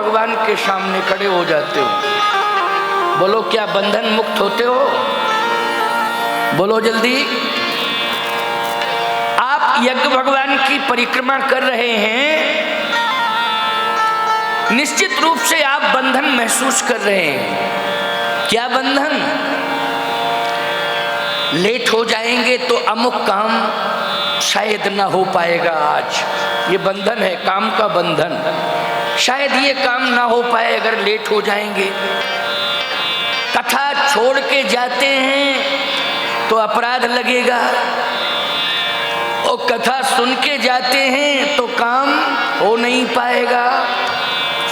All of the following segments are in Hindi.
भगवान के सामने खड़े हो जाते हो। बोलो क्या बंधन मुक्त होते हो? बोलो जल्दी। आप यज्ञ भगवान की परिक्रमा कर रहे हैं, निश्चित रूप से आप बंधन महसूस कर रहे हैं। क्या बंधन? लेट हो जाएंगे तो अमुक काम शायद ना हो पाएगा आज। ये बंधन है, काम का बंधन। शायद ये काम ना हो पाए अगर लेट हो जाएंगे। कथा छोड़ के जाते हैं तो अपराध लगेगा, और कथा सुन के जाते हैं तो काम हो नहीं पाएगा।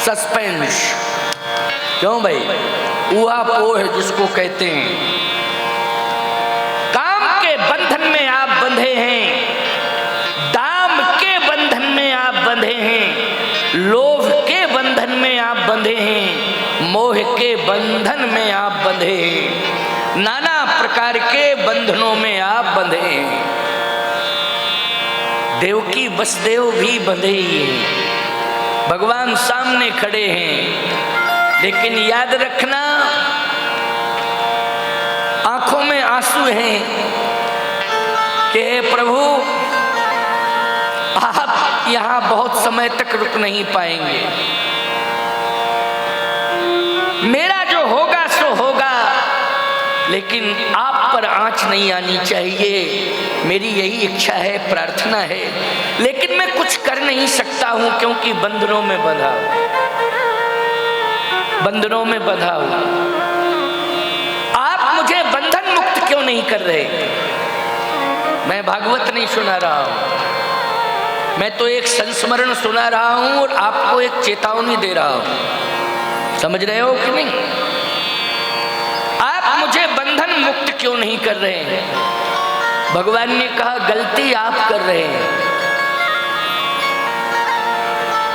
सस्पेंस। क्यों भाई? ऊहापोह है जिसको कहते हैं। काम के बंधन में आप बंधे हैं, दाम के बंधन में आप बंधे हैं, लोभ के बंधन में आप बंधे हैं, मोह के बंधन में आप बंधे हैं, नाना प्रकार के बंधनों में आप बंधे हैं। देवकी वसुदेव भी बंधे ही हैं, भगवान सामने खड़े हैं। लेकिन याद रखना, आंखों में आंसू हैं कि हे प्रभु, आप यहां बहुत समय तक रुक नहीं पाएंगे। मेरा जो होगा सो होगा, लेकिन आप पर आंच नहीं आनी चाहिए। मेरी यही इच्छा है, प्रार्थना है, लेकिन मैं कुछ कर नहीं सकता हूं क्योंकि बंधनों में बंधा हूं, बंधनों में बंधा हूं। आप मुझे बंधन मुक्त क्यों नहीं कर रहे? मैं भागवत नहीं सुना रहा हूं, मैं तो एक संस्मरण सुना रहा हूं और आपको एक चेतावनी दे रहा हूं। समझ रहे हो कि नहीं? आप मुझे बंधन मुक्त क्यों नहीं कर रहे हैं? भगवान ने कहा गलती आप कर रहे हैं।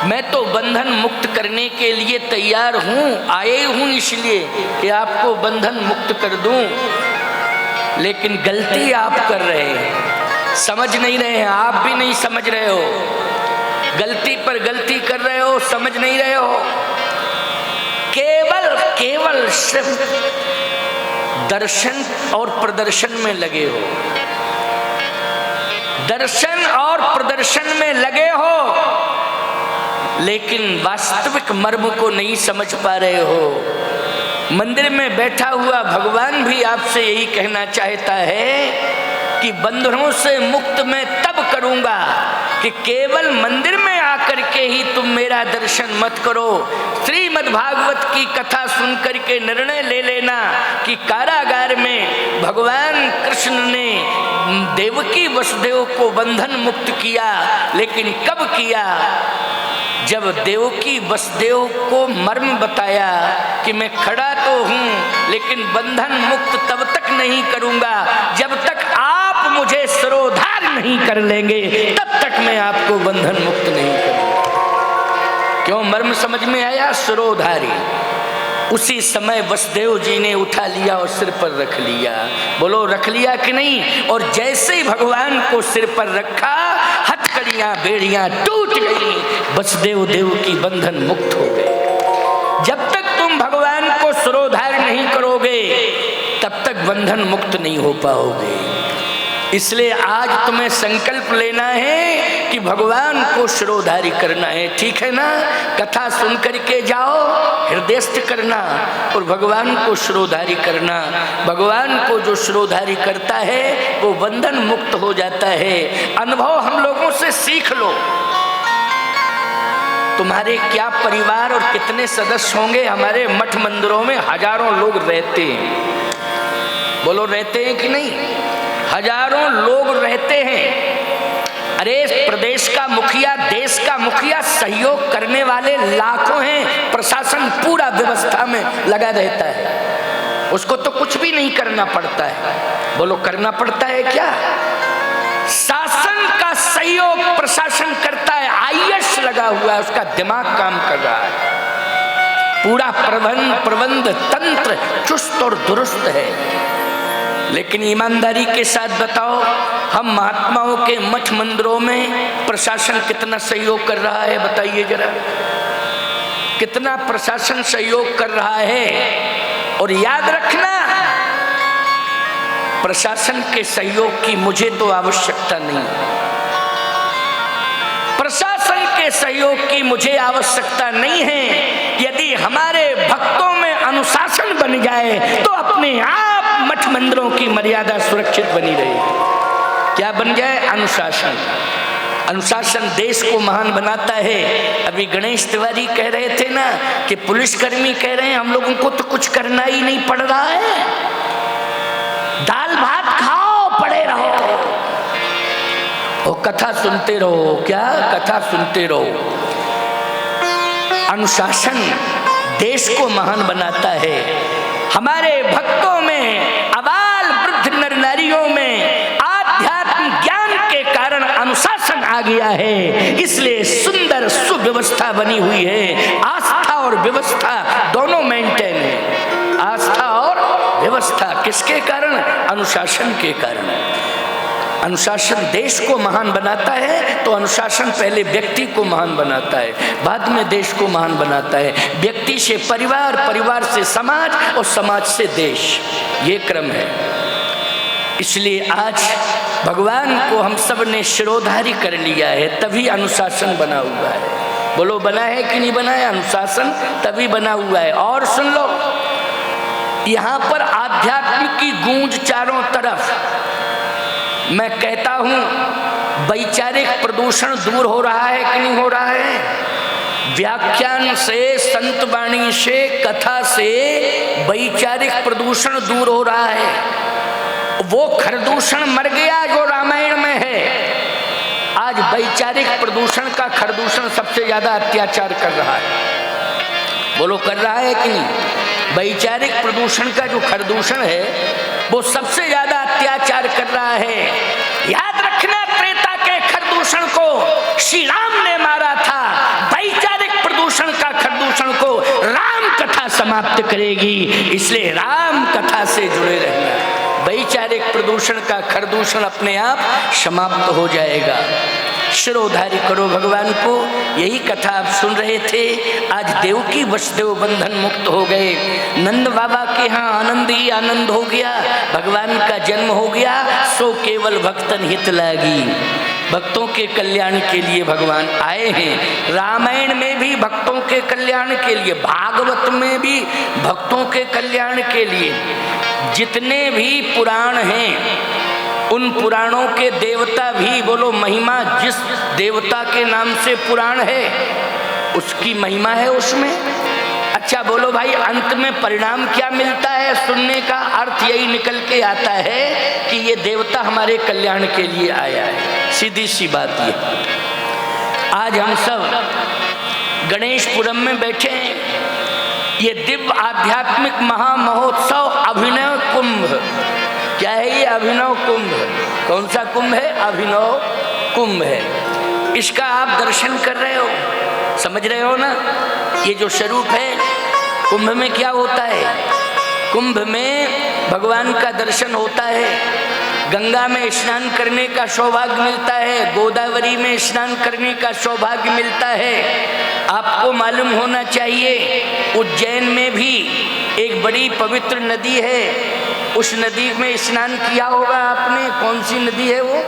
मैं तो बंधन मुक्त करने के लिए तैयार हूं, आए हूं इसलिए कि आपको बंधन मुक्त कर दूं, लेकिन गलती आप कर रहे हैं, समझ नहीं रहे हैं। आप भी नहीं समझ रहे हो, गलती पर गलती कर रहे हो, समझ नहीं रहे हो। केवल सिर्फ दर्शन और प्रदर्शन में लगे हो, दर्शन और प्रदर्शन में लगे हो, लेकिन वास्तविक मर्म को नहीं समझ पा रहे हो। मंदिर में बैठा हुआ भगवान भी आपसे यही कहना चाहता है कि बंधनों से मुक्त मैं तब करूंगा कि केवल मंदिर में आकर के ही तुम मेरा दर्शन मत करो। श्रीमद् भागवत की कथा सुन करके निर्णय ले लेना कि कारागार में भगवान कृष्ण ने देवकी वसुदेव को बंधन मुक्त किया, लेकिन कब किया? जब देवकी वसुदेव को मर्म बताया कि मैं खड़ा तो हूं, लेकिन बंधन मुक्त तब तक नहीं करूंगा जब तक आप मुझे सिरोधार नहीं कर लेंगे, तब तक मैं आपको बंधन मुक्त नहीं करूंगा। क्यों? मर्म समझ में आया? सिरोधारी। उसी समय वसुदेव जी ने उठा लिया और सिर पर रख लिया। बोलो रख लिया कि नहीं? और जैसे ही भगवान को सिर पर रखा, हथकड़ियां बेड़ियां टूट गई, वसुदेव देव की बंधन मुक्त हो गए। जब तक तुम भगवान को सिरोधार नहीं करोगे, तब तक बंधन मुक्त नहीं हो पाओगे। इसलिए आज तुम्हें संकल्प लेना है कि भगवान को शिरोधारी करना है। ठीक है ना? कथा सुन करके जाओ, हृदयस्थ करना और भगवान को शिरोधारी करना। भगवान को जो शिरोधारी करता है वो बंधन मुक्त हो जाता है। अनुभव हम लोगों से सीख लो। तुम्हारे क्या परिवार और कितने सदस्य होंगे? हमारे मठ मंदिरों में हजारों लोग रहते हैं। बोलो रहते हैं कि नहीं? हजारों लोग रहते हैं। अरे प्रदेश का मुखिया, देश का मुखिया, सहयोग करने वाले लाखों हैं। प्रशासन पूरा व्यवस्था में लगा रहता है, उसको तो कुछ भी नहीं करना पड़ता है। बोलो करना पड़ता है क्या? शासन का सहयोग प्रशासन करता है, आईएएस लगा हुआ है, उसका दिमाग काम कर रहा है, पूरा प्रबंध तंत्र चुस्त और दुरुस्त है। लेकिन ईमानदारी के साथ बताओ, हम महात्माओं के मठ मंदिरों में प्रशासन कितना सहयोग कर रहा है? बताइए जरा। कितना प्रशासन सहयोग कर रहा है। और याद रखना, प्रशासन के सहयोग की मुझे तो आवश्यकता नहीं, प्रशासन के सहयोग की मुझे आवश्यकता नहीं है। यदि हमारे भक्तों में अनुशासन बन जाए तो अपने आप मठ मंदिरों की मर्यादा सुरक्षित बनी रहेगी। क्या बन जाए? अनुशासन। अनुशासन देश को महान बनाता है। अभी गणेश तिवारी कह रहे थे ना कि पुलिसकर्मी कह रहे हैं हम लोगों को तो कुछ करना ही नहीं पड़ रहा है, दाल भात खाओ पड़े रहो, वो कथा सुनते रहो। क्या कथा सुनते रहो? अनुशासन देश को महान बनाता है। हमारे भक्तों में, अबाल वृद्ध नर नारियों में आध्यात्म ज्ञान के कारण अनुशासन आ गया है, इसलिए सुंदर सुव्यवस्था बनी हुई है। आस्था और व्यवस्था दोनों मेंटेन है। आस्था और व्यवस्था किसके कारण? अनुशासन के कारण। अनुशासन देश को महान बनाता है, तो अनुशासन पहले व्यक्ति को महान बनाता है, बाद में देश को महान बनाता है। व्यक्ति से परिवार, परिवार से समाज और समाज से देश, ये क्रम है। इसलिए आज भगवान को हम सब ने शिरोधारी कर लिया है, तभी अनुशासन बना हुआ है। बोलो बना है कि नहीं बना है? अनुशासन तभी बना हुआ है। और सुन लो, यहाँ पर आध्यात्म की गूंज चारों तरफ। मैं कहता हूं वैचारिक प्रदूषण दूर हो रहा है कि नहीं हो रहा है? व्याख्यान से, संत वाणी से, कथा से वैचारिक प्रदूषण दूर हो रहा है। वो खरदूषण मर गया जो रामायण में है। आज वैचारिक प्रदूषण का खरदूषण सबसे ज्यादा अत्याचार कर रहा है। बोलो कर रहा है कि नहीं? वैचारिक प्रदूषण का जो खरदूषण है वो सबसे ज्यादा अत्याचार कर रहा है। याद रखना, त्रेता के खरदूषण को श्री राम ने मारा था, वैचारिक प्रदूषण का खरदूषण को राम कथा समाप्त करेगी। इसलिए राम कथा से जुड़े रहना, वैचारिक प्रदूषण का खरदूषण अपने आप समाप्त हो जाएगा। शिरोधारी करो भगवान को। यही कथा आप सुन रहे थे। आज देवकी वसुदेव बंधन मुक्त हो गए। नंद बाबा के यहाँ आनंद ही आनंद हो गया, भगवान का जन्म हो गया। सो केवल भक्तन हित लागी, भक्तों के कल्याण के लिए भगवान आए हैं। रामायण में भी भक्तों के कल्याण के लिए, भागवत में भी भक्तों के कल्याण के लिए। जितने भी पुराण हैं उन पुराणों के देवता भी, बोलो महिमा, जिस देवता के नाम से पुराण है उसकी महिमा है उसमें। अच्छा बोलो भाई, अंत में परिणाम क्या मिलता है? सुनने का अर्थ यही निकल के आता है कि ये देवता हमारे कल्याण के लिए आया है। सीधी सी बात ये। आज हम सब गणेशपुरम में बैठे हैं। ये दिव्य आध्यात्मिक महामहोत्सव अभिनव कुंभ। क्या है ये? अभिनव कुंभ। कौन सा कुंभ है? अभिनव कुंभ है। इसका आप दर्शन कर रहे हो, समझ रहे हो ना? ये जो स्वरूप है, कुंभ में क्या होता है? कुंभ में भगवान का दर्शन होता है। गंगा में स्नान करने का सौभाग्य मिलता है, गोदावरी में स्नान करने का सौभाग्य मिलता है। आपको मालूम होना चाहिए, उज्जैन में भी एक बड़ी पवित्र नदी है। उस नदी में स्नान किया होगा आपने। कौन सी नदी है वो?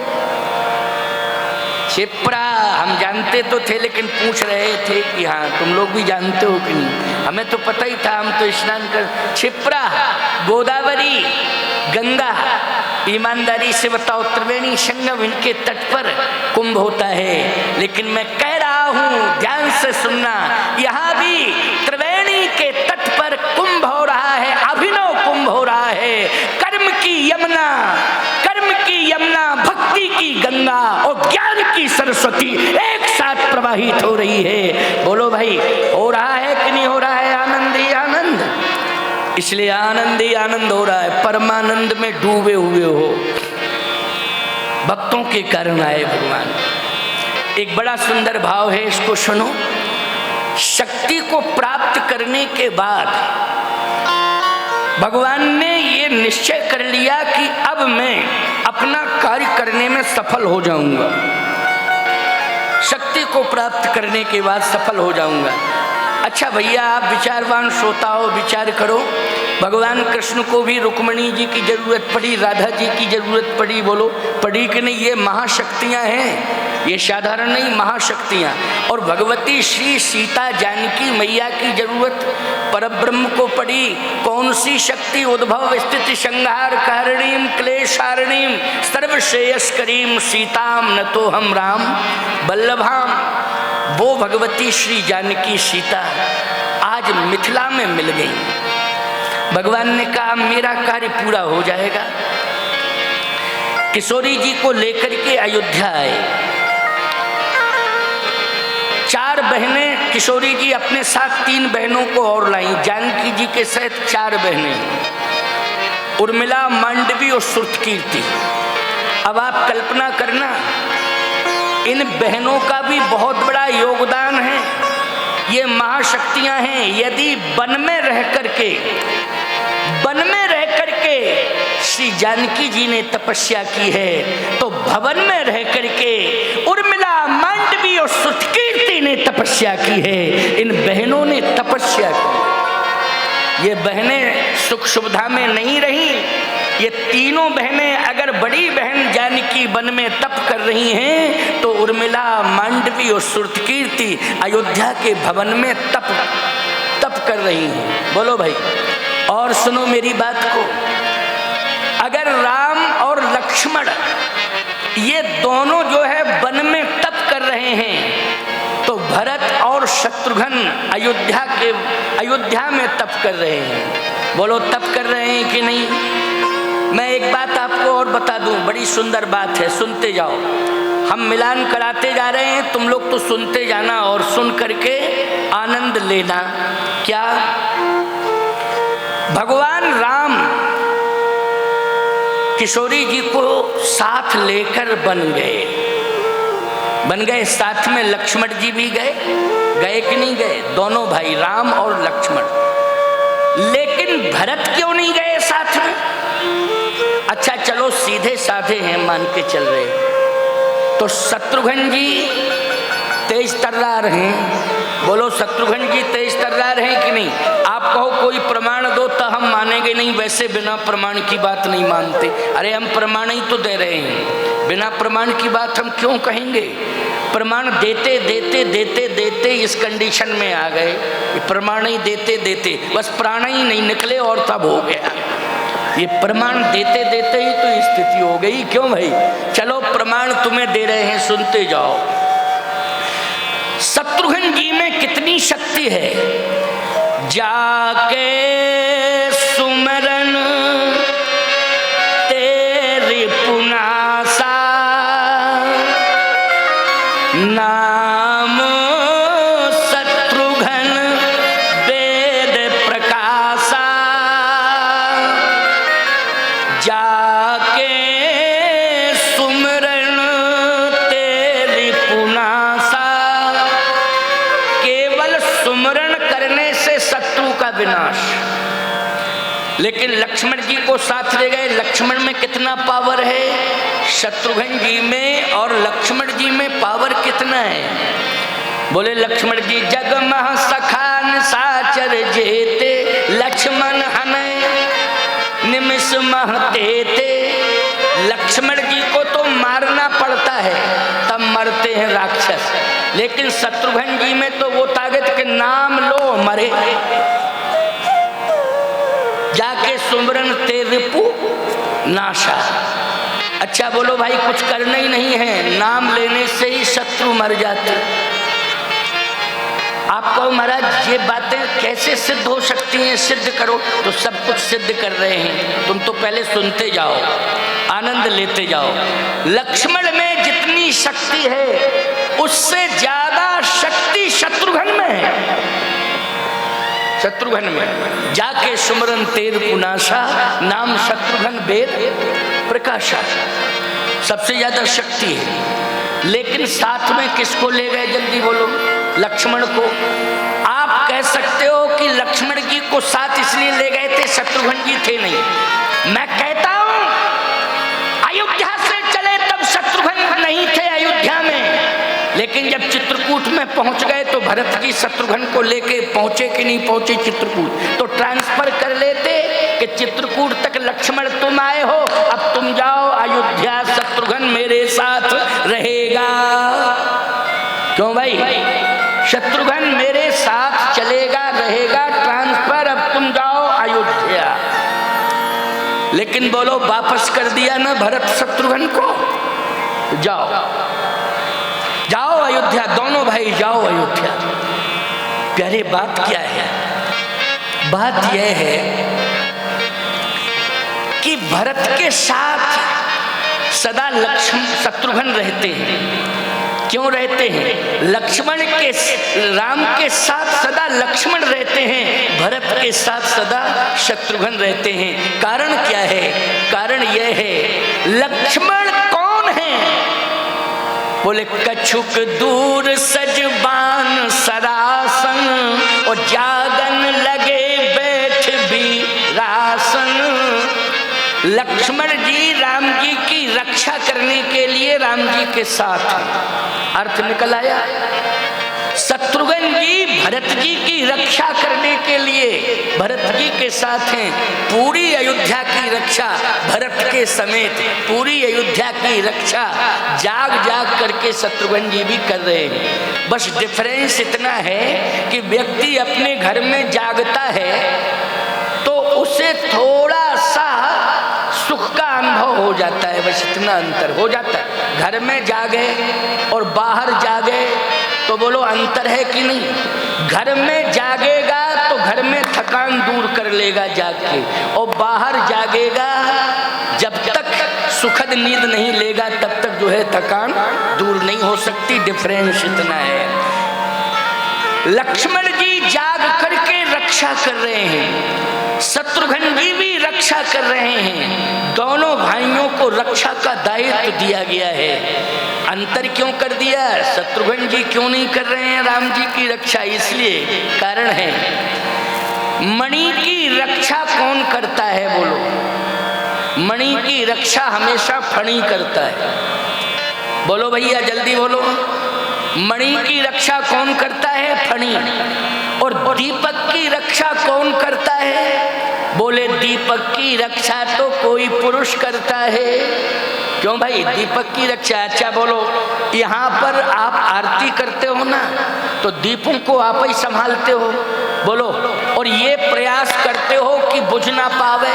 क्षिप्रा। हम जानते तो थे लेकिन पूछ रहे थे कि हाँ तुम लोग भी जानते हो कि नहीं। हमें तो पता ही था, हम तो स्नान कर। क्षिप्रा, गोदावरी, गंगा, ईमानदारी से बताओ, त्रिवेणी संगम, इनके तट पर कुंभ होता है। लेकिन मैं कह रहा हूँ, ध्यान से सुनना, यहाँ भी त्रिवेणी के तट पर कुंभ हो रहा है, अभिनव कुंभ हो रहा है। कर्म की यमुना, कर्म की यमुना, भक्ति की गंगा और ज्ञान की सरस्वती एक साथ प्रवाहित हो रही है। बोलो भाई, हो रहा है कि नहीं हो रहा है? आनंद ही आनंद। इसलिए आनंद ही आनंद हो रहा है। परमानंद में डूबे हुए हो, भक्तों के कारण आए भगवान। एक बड़ा सुंदर भाव है, इसको सुनो। शक्ति को प्राप्त करने के बाद भगवान ने ये निश्चय कर लिया कि अब मैं अपना कार्य करने में सफल हो जाऊंगा। शक्ति को प्राप्त करने के बाद सफल हो जाऊंगा। अच्छा भैया, आप विचारवान श्रोता हो, विचार करो, भगवान कृष्ण को भी रुक्मिणी जी की जरूरत पड़ी, राधा जी की जरूरत पड़ी, बोलो पड़ी कि नहीं? ये महाशक्तियां हैं, ये साधारण नहीं, महाशक्तियां। और भगवती श्री सीता जानकी मैया की जरूरत परब्रह्म को पड़ी। कौन सी शक्ति? उद्भव स्थिति संहार कारणीम क्लेशारणीम सर्वश्रेयस्करीम सीताम न तो हम राम बल्लभाम। वो भगवती श्री जानकी सीता आज मिथिला में मिल गई। भगवान ने कहा मेरा कार्य पूरा हो जाएगा। किशोरी जी को लेकर के अयोध्या आए। 4 बहनें किशोरी जी अपने साथ 3 बहनों को और लाई। जानकी जी के साथ 4 बहनें, उर्मिला, मांडवी और श्रुतकीर्ति। अब आप कल्पना करना, इन बहनों का भी बहुत बड़ा योगदान है। ये महाशक्तियां हैं। यदि वन में रह करके श्री जानकी जी ने तपस्या की है, तो भवन में रह करके उर्मिला, मांडवी और श्रुतकीर्ति ने तपस्या की है। इन बहनों ने तपस्या की। ये बहनें सुख सुविधा में नहीं रही। ये तीनों बहनें, अगर बड़ी बहन जानकी वन में तप कर रही हैं, तो उर्मिला, मांडवी और श्रुतकीर्ति अयोध्या के भवन में तप कर रही हैं। बोलो भाई। और सुनो मेरी बात को, अगर राम और लक्ष्मण ये दोनों जो है वन में तप कर रहे हैं, तो भरत और शत्रुघ्न अयोध्या में तप कर रहे हैं। बोलो तप कर रहे हैं कि नहीं? मैं एक बात आपको और बता दूं, बड़ी सुंदर बात है, सुनते जाओ। हम मिलान कराते जा रहे हैं, तुम लोग तो सुनते जाना और सुन करके आनंद लेना। क्या भगवान राम किशोरी जी को साथ लेकर बन गए, साथ में लक्ष्मण जी भी गए कि नहीं गए? दोनों भाई राम और लक्ष्मण। लेकिन भरत क्यों नहीं गए साथ में? अच्छा चलो सीधे साधे हैं, मान के चल रहे। तो शत्रुघ्न जी तेज तर्रार हैं। बोलो शत्रुघ्न जी तेज तर्रार हैं कि नहीं? आप कहो कोई प्रमाण दो तो हम मानेंगे नहीं, वैसे बिना प्रमाण की बात नहीं मानते। अरे हम प्रमाण ही तो दे रहे हैं, बिना प्रमाण की बात हम क्यों कहेंगे? प्रमाण देते देते देते देते इस कंडीशन में आ गए, प्रमाण ही देते देते बस प्राण ही नहीं निकले और तब हो गया। ये प्रमाण देते देते ही तो स्थिति हो गई। क्यों भाई? चलो प्रमाण तुम्हें दे रहे हैं, सुनते जाओ। शत्रुघ्न जी में कितनी शक्ति है। जाके सुमरन तेरी पुनासा, नाम शत्रुघ्न वेद प्रकाशा। जाके सुमरन तेरी पुनासा, केवल सुमरण करने से शत्रु का विनाश। लेकिन लक्ष्मण जी को साथ ले गए। लक्ष्मण में कितना पावर है? शत्रुघ्न जी में और लक्ष्मण जी में पावर कितना है? बोले लक्ष्मण जी जग मह सखान साचर जेते, लक्ष्मण हमें निमिष मह देते। लक्ष्मण जी को तो मारना पड़ता है, तब मरते हैं राक्षस। लेकिन शत्रुघ्न जी में तो वो ताकत के नाम लो मरे। जाके सुमरन ते रिपु नाशा। अच्छा बोलो भाई, कुछ करना ही नहीं है, नाम लेने से ही शत्रु मर जाते। आप कहो महाराज ये बातें कैसे सिद्ध हो सकती हैं? सिद्ध करो। तो सब कुछ सिद्ध कर रहे हैं, तुम तो पहले सुनते जाओ, आनंद लेते जाओ। लक्ष्मण में जितनी शक्ति है उससे ज्यादा शक्ति शत्रुघ्न में है। शत्रुघ्न में जाके सुमरन तेर पुनाशा, नाम शत्रुघ्न वेद प्रकाशा, सबसे ज्यादा शक्ति है। लेकिन साथ में किसको ले गए? जल्दी बोलो। लक्ष्मण को। आप कह सकते हो कि लक्ष्मण जी को साथ इसलिए ले गए थे, शत्रुघ्न जी थे नहीं। मैं कहता हूं अयोध्या से चले तब शत्रुघ्न नहीं थे अयोध्या में, लेकिन लेकिन जब चित्रकूट में पहुंच गए तो भरत जी शत्रुघ्न को लेके पहुंचे कि नहीं पहुंचे चित्रकूट, तो ट्रांसफर कर लेते कि चित्रकूट तक लक्ष्मण तुम आए हो, अब तुम जाओ अयोध्या, शत्रुघ्न मेरे साथ रहेगा। क्यों भाई? शत्रुघ्न मेरे साथ चलेगा, रहेगा, ट्रांसफर, अब तुम जाओ अयोध्या। लेकिन बोलो वापस कर दिया ना भरत शत्रुघ्न को, जाओ जाओ अयोध्या, दोनों भाई जाओ अयोध्या। प्यारे बात क्या है? बात यह है कि भरत के साथ सदा लक्ष्मण शत्रुघ्न रहते हैं। क्यों रहते हैं? लक्ष्मण के राम के साथ सदा लक्ष्मण रहते हैं, भरत के साथ सदा शत्रुघ्न रहते हैं। कारण क्या है? कारण यह है, लक्ष्मण कौन है? बोले कछुक दूर सजबान सरासन, और जागन लगे बैठ भी रासन। लक्ष्मण जी राम जी की रक्षा करने के लिए राम जी के साथ हैं। अर्थ निकल आया? शत्रुघ्न जी भरत जी की रक्षा करने के लिए भरत जी के साथ हैं। पूरी अयोध्या की रक्षा भरत के समेत, पूरी अयोध्या की रक्षा जाग जाग करके शत्रुघ्न जी भी कर रहे हैं। बस डिफरेंस इतना है कि व्यक्ति अपने घर में जागता है तो उसे थोड़ा सा सुख का अनुभव हो जाता है, बस इतना अंतर हो जाता है। घर में जागे और बाहर जागे तो बोलो अंतर है कि नहीं? घर में जागेगा तो घर में थकान दूर कर लेगा जाग के, और बाहर जागेगा जब तक सुखद नींद नहीं लेगा तब तक जो है थकान दूर नहीं हो सकती। डिफरेंस इतना है। लक्ष्मण जी जाग करके रक्षा कर रहे हैं, शत्रुघ्न जी भी रक्षा कर रहे हैं। दोनों भाइयों को रक्षा का दायित्व दिया गया है। अंतर क्यों कर दिया? शत्रुघ्न जी क्यों नहीं कर रहे हैं राम जी की रक्षा? इसलिए कारण है, मणि की रक्षा कौन करता है? बोलो। मणि की रक्षा हमेशा फणी करता है। बोलो भैया जल्दी बोलो। मणि की रक्षा कौन करता है? फणी। और दीपक की रक्षा कौन करता है? बोले दीपक की रक्षा तो कोई पुरुष करता है। क्यों भाई? दीपक की रक्षा। अच्छा बोलो, यहाँ पर आप आरती करते हो ना, तो दीपों को आप ही संभालते हो। बोलो, और ये प्रयास करते हो कि बुझ ना पावे,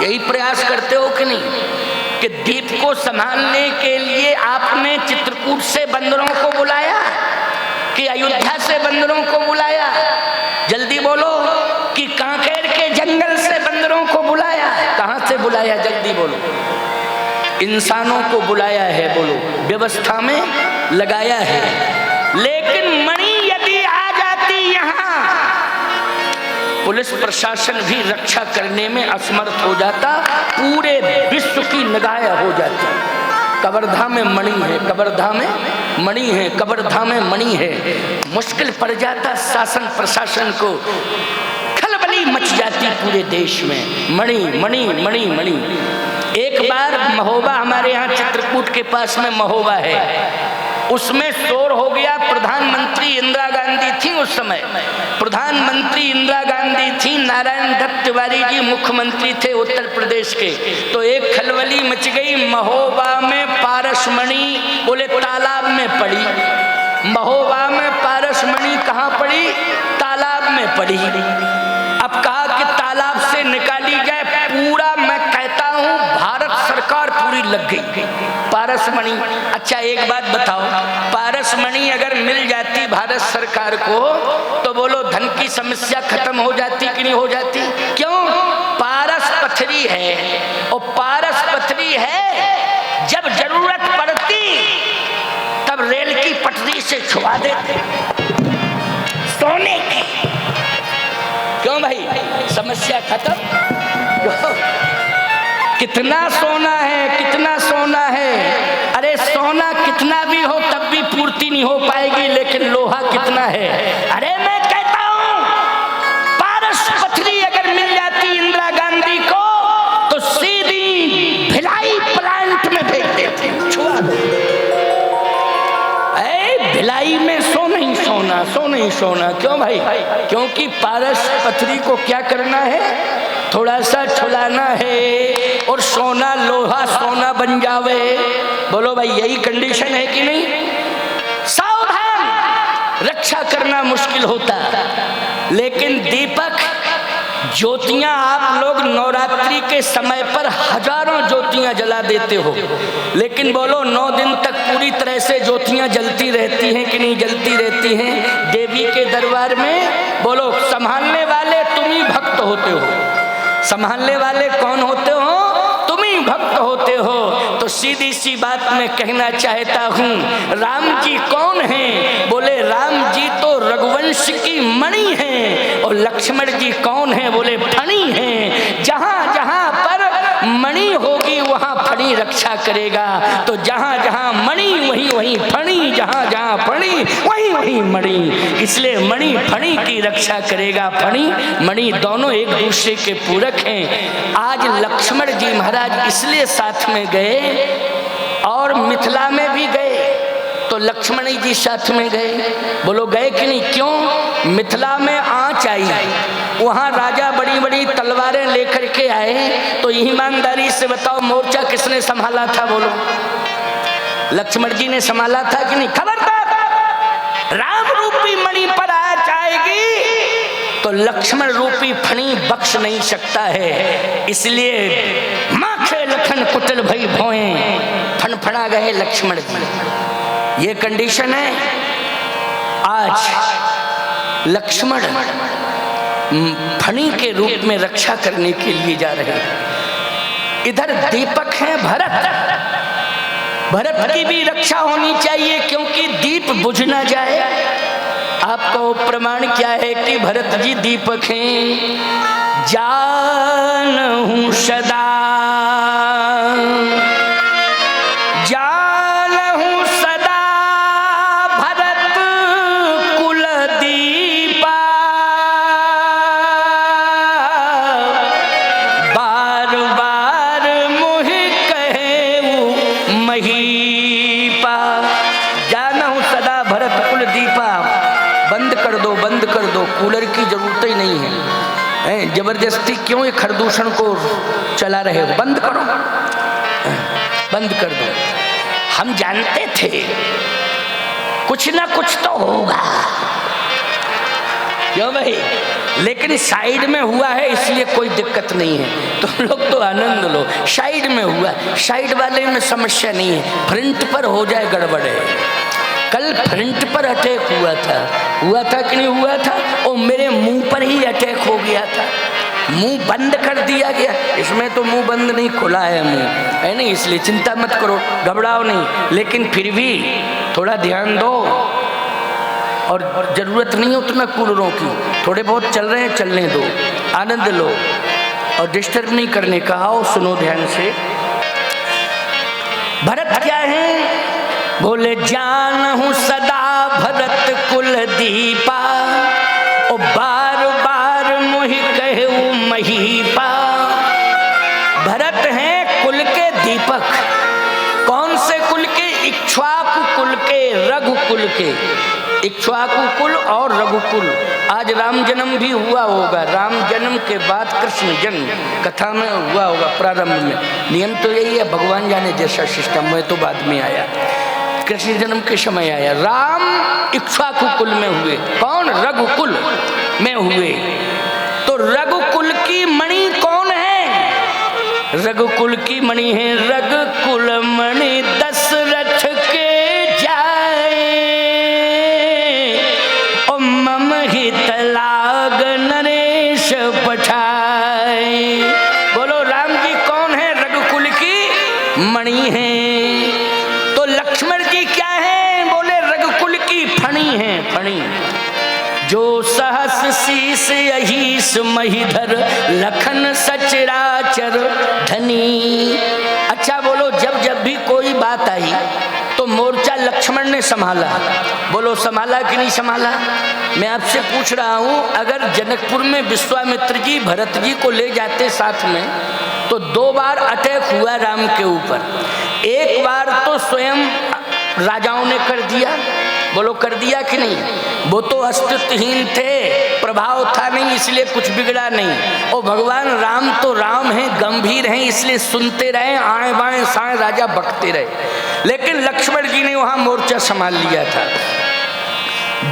यही प्रयास करते हो कि नहीं? कि दीप को संभालने के लिए आपने चित्रकूट से बंदरों को बुलाया कि अयोध्या से बंदरों को बुलाया? जल्दी बोलो। कि कांकेर के जंगल से बंदरों को बुलाया? कहां से बुलाया? जल्दी बोलो। इंसानों को बुलाया है, बोलो, व्यवस्था में लगाया है। लेकिन मणि यदि आ जाती यहाँ, पुलिस प्रशासन भी रक्षा करने में असमर्थ हो जाता, पूरे विश्व की निगाह हो जाती। कवर्धा में मणि है, कवर्धा में मणि है, कवर्धा में मणि है। मुश्किल पड़ जाता शासन प्रशासन को, खलबली मच जाती पूरे देश में। मणि मणि मणि मणि। एक बार महोबा, हमारे यहाँ चित्रकूट के पास में महोबा है, उसमें शोर हो गया। प्रधानमंत्री इंदिरा गांधी थी उस समय, प्रधानमंत्री इंदिरा गांधी थी, नारायण दत्त तिवारी जी मुख्यमंत्री थे उत्तर प्रदेश के। तो एक खलबली मच गई। महोबा में पारसमणि बोले तालाब में पड़ी। महोबा में पारसमणि कहाँ पड़ी? तालाब में पड़ी। अब कहा कि तालाब से निकाली जाए। पूरा मैं कहता हूँ भारत सरकार पूरी लग गई पारसमणि। अच्छा एक बात बताओ, पारसमणि अगर मिल जाती भारत सरकार को तो बोलो धन की समस्या खत्म हो जाती कि नहीं हो जाती? क्यों? पारस पथरी है, और पारस पथरी है, जब जरूरत पड़ती तब रेल की पटरी से छुआ देते सोने की। क्यों भाई? समस्या खत्म। कितना सोना है, कितना सोना है? अरे सोना कितना भी हो तब भी पूर्ति नहीं हो पाएगी, लेकिन लोहा कितना है? अरे मैं कहता हूं पारस पथरी अगर मिल जाती इंदिरा गांधी को तो सीधी भिलाई प्लांट में भेज देती, छुआ दो। हमको नहीं सोना। क्यों भाई? क्योंकि पारस पथरी को क्या करना है? थोड़ा सा छुलाना है और सोना लोहा सोना बन जावे। बोलो भाई, यही कंडीशन है कि नहीं? सावधान, रक्षा करना मुश्किल होता। लेकिन दीपक, ज्योतियां आप लोग नवरात्रि के समय पर हजारों ज्योतियां जला देते हो, लेकिन बोलो 9 दिन तक पूरी तरह से ज्योतियां जलती रहती हैं कि नहीं जलती रहती हैं देवी के दरबार में? बोलो, संभालने वाले तुम ही भक्त होते हो। संभालने वाले कौन होते हो? तुम ही भक्त होते हो। तो सीधी सी बात मैं कहना चाहता हूँ, राम जी कौन हैं? बोले राम जी तो रघुवंश की मणि हैं। और लक्ष्मण जी कौन है? बोले फणी हैं। जहां जहां पर मणि होगी वहां फणी रक्षा करेगा। तो जहां जहां मणि वहीं वहीं फणी, जहां जहां फणी वहीं वहीं मणि। इसलिए मणि फणी की रक्षा करेगा। फणी मणि दोनों एक दूसरे के पूरक हैं। आज लक्ष्मण जी महाराज इसलिए साथ में गए और मिथिला में भी गए, तो लक्ष्मण जी साथ में गए। बोलो गए कि नहीं? क्यों? मिथिला में आंच आई, वहां राजा बड़ी बड़ी तलवारें लेकर के आए, तो ईमानदारी से बताओ मोर्चा किसने संभाला था? बोलो, लक्ष्मण जी ने संभाला था कि नहीं? खबरदार, राम रूपी मणि पर आंच आएगी तो लक्ष्मण रूपी फणी बख्श नहीं सकता है। इसलिए माखे लखन कुटिल भई भोए, फनफना गए लक्ष्मण जी। ये कंडीशन है। आज लक्ष्मण फणी के रूप में रक्षा करने के लिए जा रहे हैं। इधर दीपक है भरत। भरत की भी रक्षा होनी चाहिए, क्योंकि दीप बुझ ना जाए। आपको प्रमाण क्या है कि भरत जी दीपक हैं? जानहु सदा, जानहु सदा भरत कुल दीपा, बार बार मुहि कहेऊ महीपा। जानहु सदा भरत कुल दीपा। बंद कर दो, बंद कर दो, कूलर की जरूरत ही नहीं है। जबरदस्ती क्यों ये खरदूषण को चला रहे हो? बंद करो, बंद कर दो। हम जानते थे कुछ ना कुछ तो होगा, क्यों भाई? लेकिन साइड में हुआ है इसलिए कोई दिक्कत नहीं है। तुम लोग तो आनंद लो, साइड में हुआ, साइड वाले में समस्या नहीं है। फ्रंट पर हो जाए गड़बड़ है। कल फ्रंट पर अटैक हुआ था कि नहीं हुआ था? और मेरे मुंह पर ही अटैक हो गया था। मुंह बंद कर दिया गया। इसमें तो मुंह बंद नहीं, खुला है मुंह, है नहीं, इसलिए चिंता मत करो, घबराओ नहीं। लेकिन फिर भी थोड़ा ध्यान दो, और जरूरत नहीं उतना कूलरों की, थोड़े बहुत चल रहे हैं, चलने दो, आनंद लो और डिस्टर्ब नहीं करने का। आओ सुनो ध्यान से। भरत क्या है? बोले जानहु सदा भरत कुल दीपा, ओ बार बार मोहि कहेऊ महीपा। भरत हैं कुल के दीपक। कौन से कुल के? इक्ष्वाकु कुल के, रघुकुल के। इक्ष्वाकु कुल और रघुकुल। आज राम जन्म भी हुआ होगा। राम जन्म के बाद कृष्ण जन्म कथा में हुआ होगा प्रारंभ में। नियम तो यही है, भगवान जाने जैसा सिस्टम में तो बाद में आया, कृष्ण जन्म के समय आया। राम इक्ष्वाकु कुल में हुए। कौन? रघुकुल में हुए। तो रघुकुल की मणि कौन है? रघुकुल की मणि है रघुकुल मणि दशरथ के जाए, ओ मम हित लाग नरेश पठाए। बोलो राम जी कौन है? रघुकुल की मणि है। तो लक्ष्मण जी क्या है? बोले रघुकुल की फणी है। फणी जो सहस शीस अहीस महीधर, लखन सचराचर धनी। अच्छा बोलो, जब जब भी कोई बात आई तो मोर्चा लक्ष्मण ने संभाला। बोलो संभाला कि नहीं संभाला? मैं आपसे पूछ रहा हूं, अगर जनकपुर में विश्वामित्र जी भरत जी को ले जाते साथ में, तो 2 बार अटैक हुआ राम के ऊपर। एक बार तो स्वयं राजाओं ने कर दिया, बोलो कर दिया कि नहीं? वो तो अस्तित्वहीन थे, प्रभाव था नहीं, इसलिए कुछ बिगड़ा नहीं। और भगवान राम तो राम हैं, गंभीर हैं, इसलिए सुनते रहे, आए बाएं साए राजा बकते रहे। लेकिन लक्ष्मण जी ने वहां मोर्चा संभाल लिया था।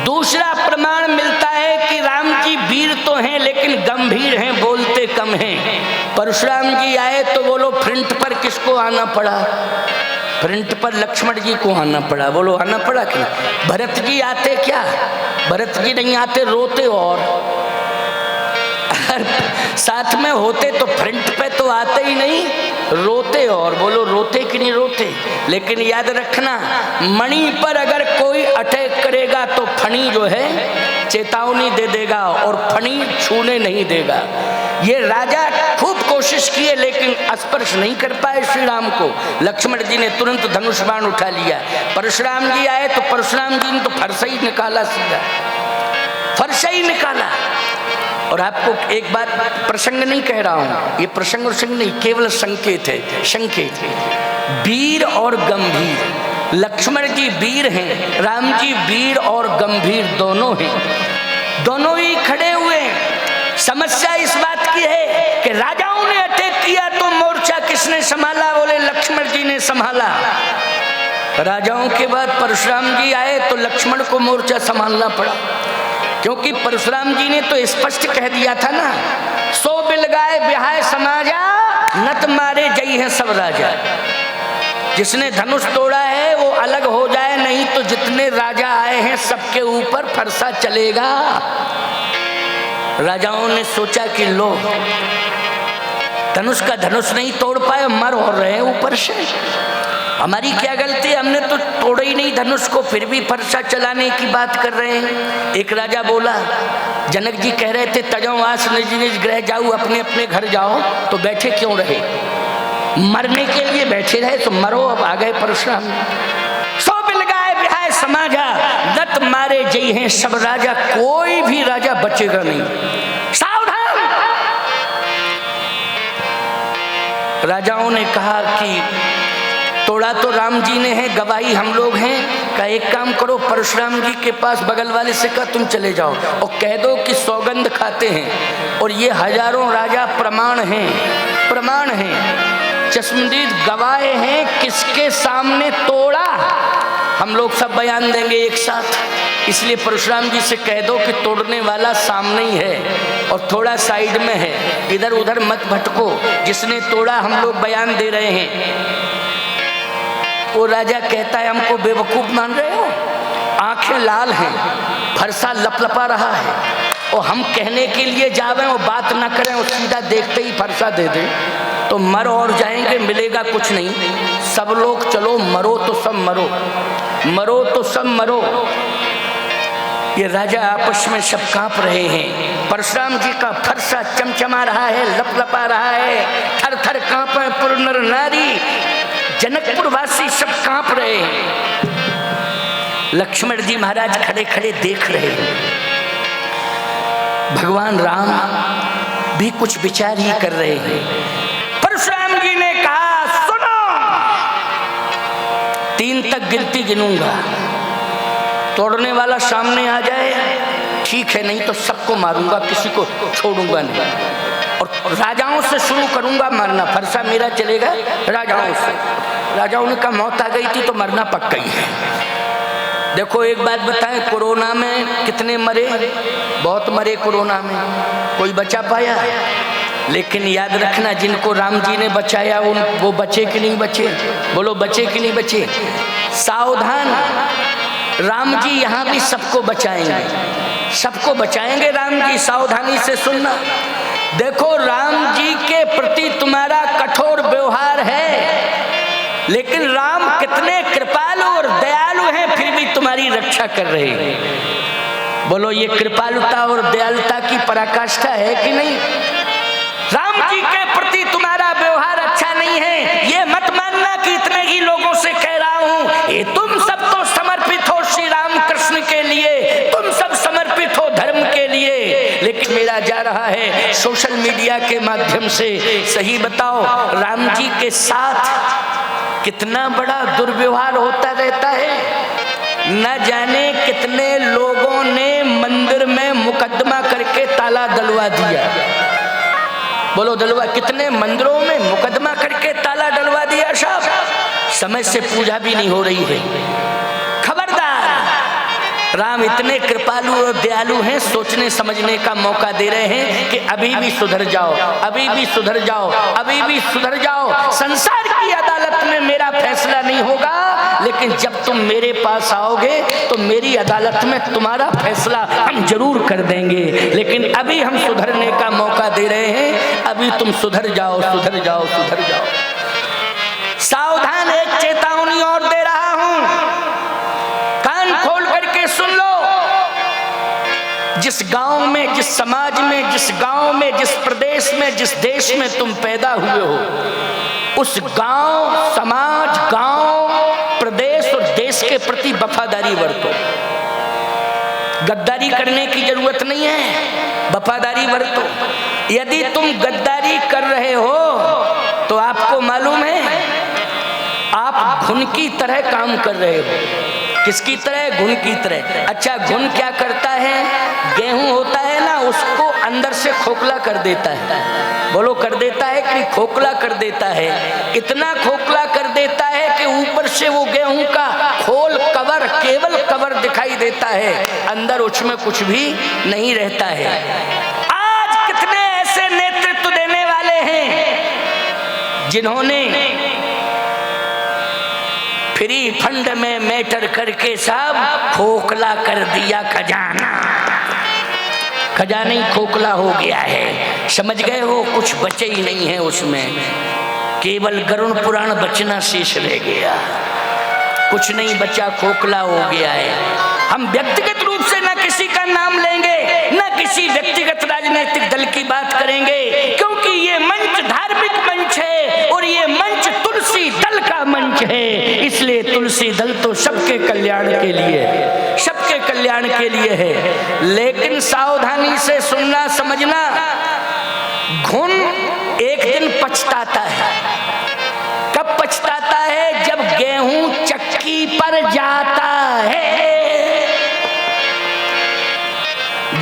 दूसरा प्रमाण मिलता है कि राम जी वीर तो हैं लेकिन गंभीर हैं, बोलते कम हैं। परशुराम जी आए तो बोलो फ्रंट पर किसको आना पड़ा? फ्रंट पर लक्ष्मण जी को आना पड़ा। बोलो आना पड़ा कि भरत जी आते क्या? भरत जी नहीं आते, रोते। और साथ में होते तो फ्रंट पे तो आते ही नहीं, रोते। और बोलो रोते कि नहीं रोते? लेकिन याद रखना, मणि पर अगर कोई अटैक करेगा तो फणी जो है चेतावनी दे देगा और फणी छूने नहीं देगा। ये राजा खूब कोशिश किए लेकिन स्पर्श नहीं कर पाए श्री राम को। लक्ष्मण जी ने तुरंत धनुष बाण उठा लिया। परशुराम जी आए तो परशुराम जी ने तो फरसा ही निकाला, सीधा फरसा ही निकाला। और आपको एक बात, प्रसंग नहीं कह रहा हूं, ये प्रसंग और संग नहीं, केवल संकेत है, संकेत। वीर और गंभीर, लक्ष्मण जी वीर हैं, राम जी वीर और गंभीर दोनों हैं, दोनों ही खड़े हुए हैं। समस्या इस बात की है कि राजाओं ने अटैक किया तो मोर्चा किसने संभाला? बोले लक्ष्मण जी ने संभाला। राजाओं के बाद परशुराम जी आए तो लक्ष्मण को मोर्चा संभालना पड़ा, क्योंकि परशुराम जी ने तो स्पष्ट कह दिया था ना, सो बिल गाय बिहाय समाजा, नत मारे जई है सब राजा। जिसने धनुष तोड़ा है वो अलग हो जाए, नहीं तो जितने राजा आए हैं सबके ऊपर फरसा चलेगा। राजाओं ने सोचा कि लो, धनुष का धनुष नहीं तोड़ पाए, मर हो रहे हैं ऊपर से, हमारी क्या गलती? हमने तो तोड़ा ही नहीं धनुष को, फिर भी फरसा चलाने की बात कर रहे हैं। एक राजा बोला, जनक जी कह रहे थे तजो आस निज निज ग्रह जाओ, अपने अपने घर जाओ, तो बैठे क्यों रहे? मरने के लिए बैठे रहे तो मरो। अब आ गए परशुराम, सो बिल गाय बिहाय समाजा, दत्त मारे जई हैं सब राजा, कोई भी राजा बचेगा नहीं, सावधान। राजाओं ने कहा कि तोड़ा तो राम जी ने है, गवाही हम लोग हैं। का एक काम करो, परशुराम जी के पास बगल वाले से कहा तुम चले जाओ और कह दो कि सौगंध खाते हैं और ये हजारों राजा प्रमाण हैं, प्रमाण हैं, चश्मदीद गवाह हैं, किसके सामने तोड़ा, हम लोग सब बयान देंगे एक साथ। इसलिए परशुराम जी से कह दो कि तोड़ने वाला सामने ही है और थोड़ा साइड में है, इधर उधर मत भटको, जिसने तोड़ा हम लोग बयान दे रहे हैं। वो राजा कहता है हमको बेवकूफ मान रहे हो? आंखें लाल हैं, फरसा लपलपा रहा है और हम कहने के लिए जावें और बात ना करें और सीधा देखते ही फरसा दे दें तो मर और जाएंगे, मिलेगा कुछ नहीं। सब लोग चलो, मरो तो सब मरो, मरो तो सब मरो। ये राजा आपस में सब कांप रहे हैं। परशुराम जी का फरसा चमचमा रहा है, लपलपा रहा है, थर थर कांपे पुर नर नारी, जनकपुर वासी सब कांप रहे हैं। लक्ष्मण जी महाराज खड़े खड़े देख रहे हैं। भगवान राम भी कुछ विचार ही कर रहे हैं। परशुराम जी ने कहा सुनो, 3 तक गिनती गिनूंगा, तोड़ने वाला सामने आ जाए ठीक है, नहीं तो सबको मारूंगा, किसी को छोड़ूंगा नहीं। और राजाओं से शुरू करूंगा मारना, फरसा मेरा चलेगा राजाओं से। राजाओं ने कहा मौत आ गई थी तो मरना पक्का ही है। देखो एक बात बताएं, कोरोना में कितने मरे? बहुत मरे कोरोना में, कोई बचा पाया? लेकिन याद रखना, जिनको राम जी ने बचाया वो बचे कि नहीं बचे? बोलो बचे कि नहीं बचे? सावधान, राम जी यहाँ भी सबको बचाएंगे, सबको बचाएंगे राम जी, सावधानी से सुनना। देखो राम जी के प्रति तुम्हारा कठोर व्यवहार है, लेकिन राम कितने कृपालु और दयालु हैं, फिर भी तुम्हारी रक्षा कर रहे हैं। बोलो ये कृपालुता और दयालुता की पराकाष्ठा है कि नहीं? राम जी के प्रति तुम्हारा व्यवहार अच्छा नहीं है, ये मत मानना कि इतने ही लोगों से कह रहा हूं। ये तुम सब तो समर्पित हो श्री राम कृष्ण के लिए, तुम सब समर्पित हो धर्म के लिए, लेकिन मेरा जा रहा है सोशल मीडिया के माध्यम से। सही बताओ, राम जी के साथ कितना बड़ा दुर्व्यवहार होता रहता है। न जाने कितने लोगों ने मंदिर में मुकदमा करके ताला डलवा दिया। बोलो डलवा, कितने मंदिरों में मुकदमा करके ताला डलवा दिया साहब, समय से पूजा भी नहीं हो रही है। खबरदार, राम इतने कृपालु और दयालु हैं, सोचने समझने का मौका दे रहे हैं कि अभी भी सुधर जाओ, अभी भी सुधर जाओ, अभी भी सुधर जाओ। संसार की अदालत में मेरा फैसला नहीं होगा, लेकिन जब तुम मेरे पास आओगे तो मेरी अदालत में तुम्हारा फैसला हम जरूर कर देंगे। लेकिन अभी हम सुधरने का मौका दे रहे हैं, अभी तुम सुधर जाओ, सुधर जाओ, सुधर जाओ। सावधान, एक चेतावनी और दे रहा हूं, कान खोल करके सुन लो। जिस गांव में, जिस समाज में, जिस गांव में, जिस प्रदेश में, जिस देश में तुम पैदा हुए हो, उस गांव, समाज, गांव, प्रदेश और देश के प्रति वफादारी बरतो। गद्दारी करने की जरूरत नहीं है, वफादारी बरतो। यदि तुम गद्दारी कर रहे हो तो आपको मालूम है आप घुन की तरह काम कर रहे हो। किसकी तरह? घुन की तरह। अच्छा, घुन क्या करता है? गेहूं होता है ना, उसको अंदर से खोखला कर देता है। बोलो, कर देता है कि खोखला कर देता है? इतना खोखला कर देता है कि ऊपर से वो गेहूं का खोल, कवर, केवल कवर दिखाई देता है, अंदर उसमें कुछ भी नहीं रहता है। आज कितने ऐसे नेतृत्व देने वाले हैं जिन्होंने फ्री फंड में मैटर करके सब खोखला कर दिया खजाना। खजाना ही खोखला हो गया है, समझ गए हो? कुछ बचे ही नहीं है उसमें, केवल गरुड़ पुराण बचना शेष रह गया, कुछ नहीं बचा, खोखला हो गया है। हम व्यक्तिगत रूप से न किसी का नाम लेंगे, न किसी व्यक्तिगत राजनीतिक दल की बात करेंगे, क्योंकि ये मंच धार्मिक मंच है और ये मंच तुलसी दल का मंच है। इसलिए तुलसी दल तो सबके कल्याण के लिए है, सबके कल्याण के लिए है। लेकिन सावधानी से सुनना, समझना, घुन एक दिन पछताता है। कब पछताता है? जब गेहूं चक्की पर जाता है।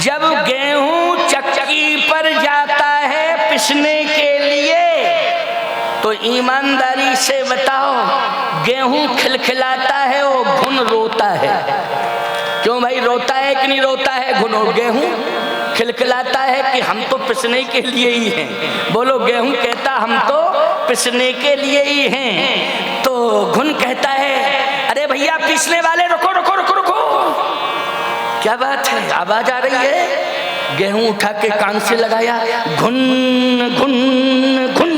जब गेहूं चक्की पर जाता है पिसने के लिए, तो ईमानदारी से बताओ, गेहूं खिलखिलाता है और घुन रोता है। क्यों भाई, रोता है कि नहीं रोता है घुन? और गेहूं खिलखिलाता है कि हम तो पिसने के लिए ही हैं। बोलो, गेहूं कहता हम तो पिसने के लिए ही हैं, तो घुन कहता है अरे भैया पीसने वाले, रुको रुको रुको रुको। क्या बात है, आवाज आ रही है? गेहूं उठा के कान से लगाया, घुन घुन घुन।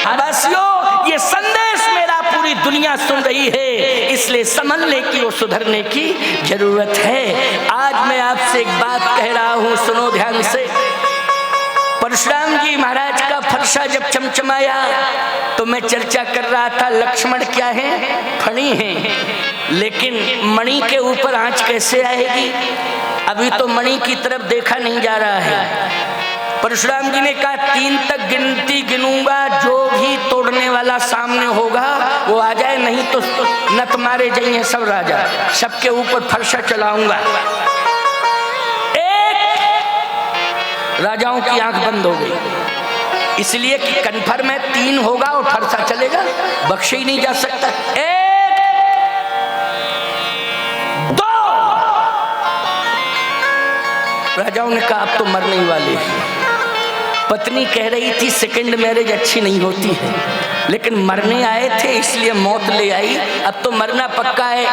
आवासियों, ये संदेश मेरा पूरी दुनिया सुन रही है, इसलिए समझने की और सुधरने की जरूरत है। आज मैं आपसे एक बात कह रहा हूं, सुनो ध्यान से। परशुराम जी महाराज का फरसा जब चमचमाया तो मैं चर्चा कर रहा था, लक्ष्मण क्या है? फणी है। लेकिन मणि के ऊपर आंच कैसे आएगी? अभी तो मणि की तरफ देखा नहीं जा रहा है। परशुराम जी ने कहा 3 तक गिनती गिनूंगा, जो भी तोड़ने वाला सामने होगा वो आ जाए, नहीं तो नत मारे जाइए सब राजा, सबके ऊपर फरसा चलाऊंगा। राजाओं की आंख बंद हो गई, इसलिए कि कन्फर्म है 3 होगा और फरसा चलेगा, बख्शे ही नहीं जा सकता। 1 2। राजाओं ने कहा अब तो मरने ही वाले हैं। पत्नी कह रही थी सेकंड मैरिज अच्छी नहीं होती है, लेकिन मरने आए थे इसलिए मौत ले आई, अब तो मरना पक्का है।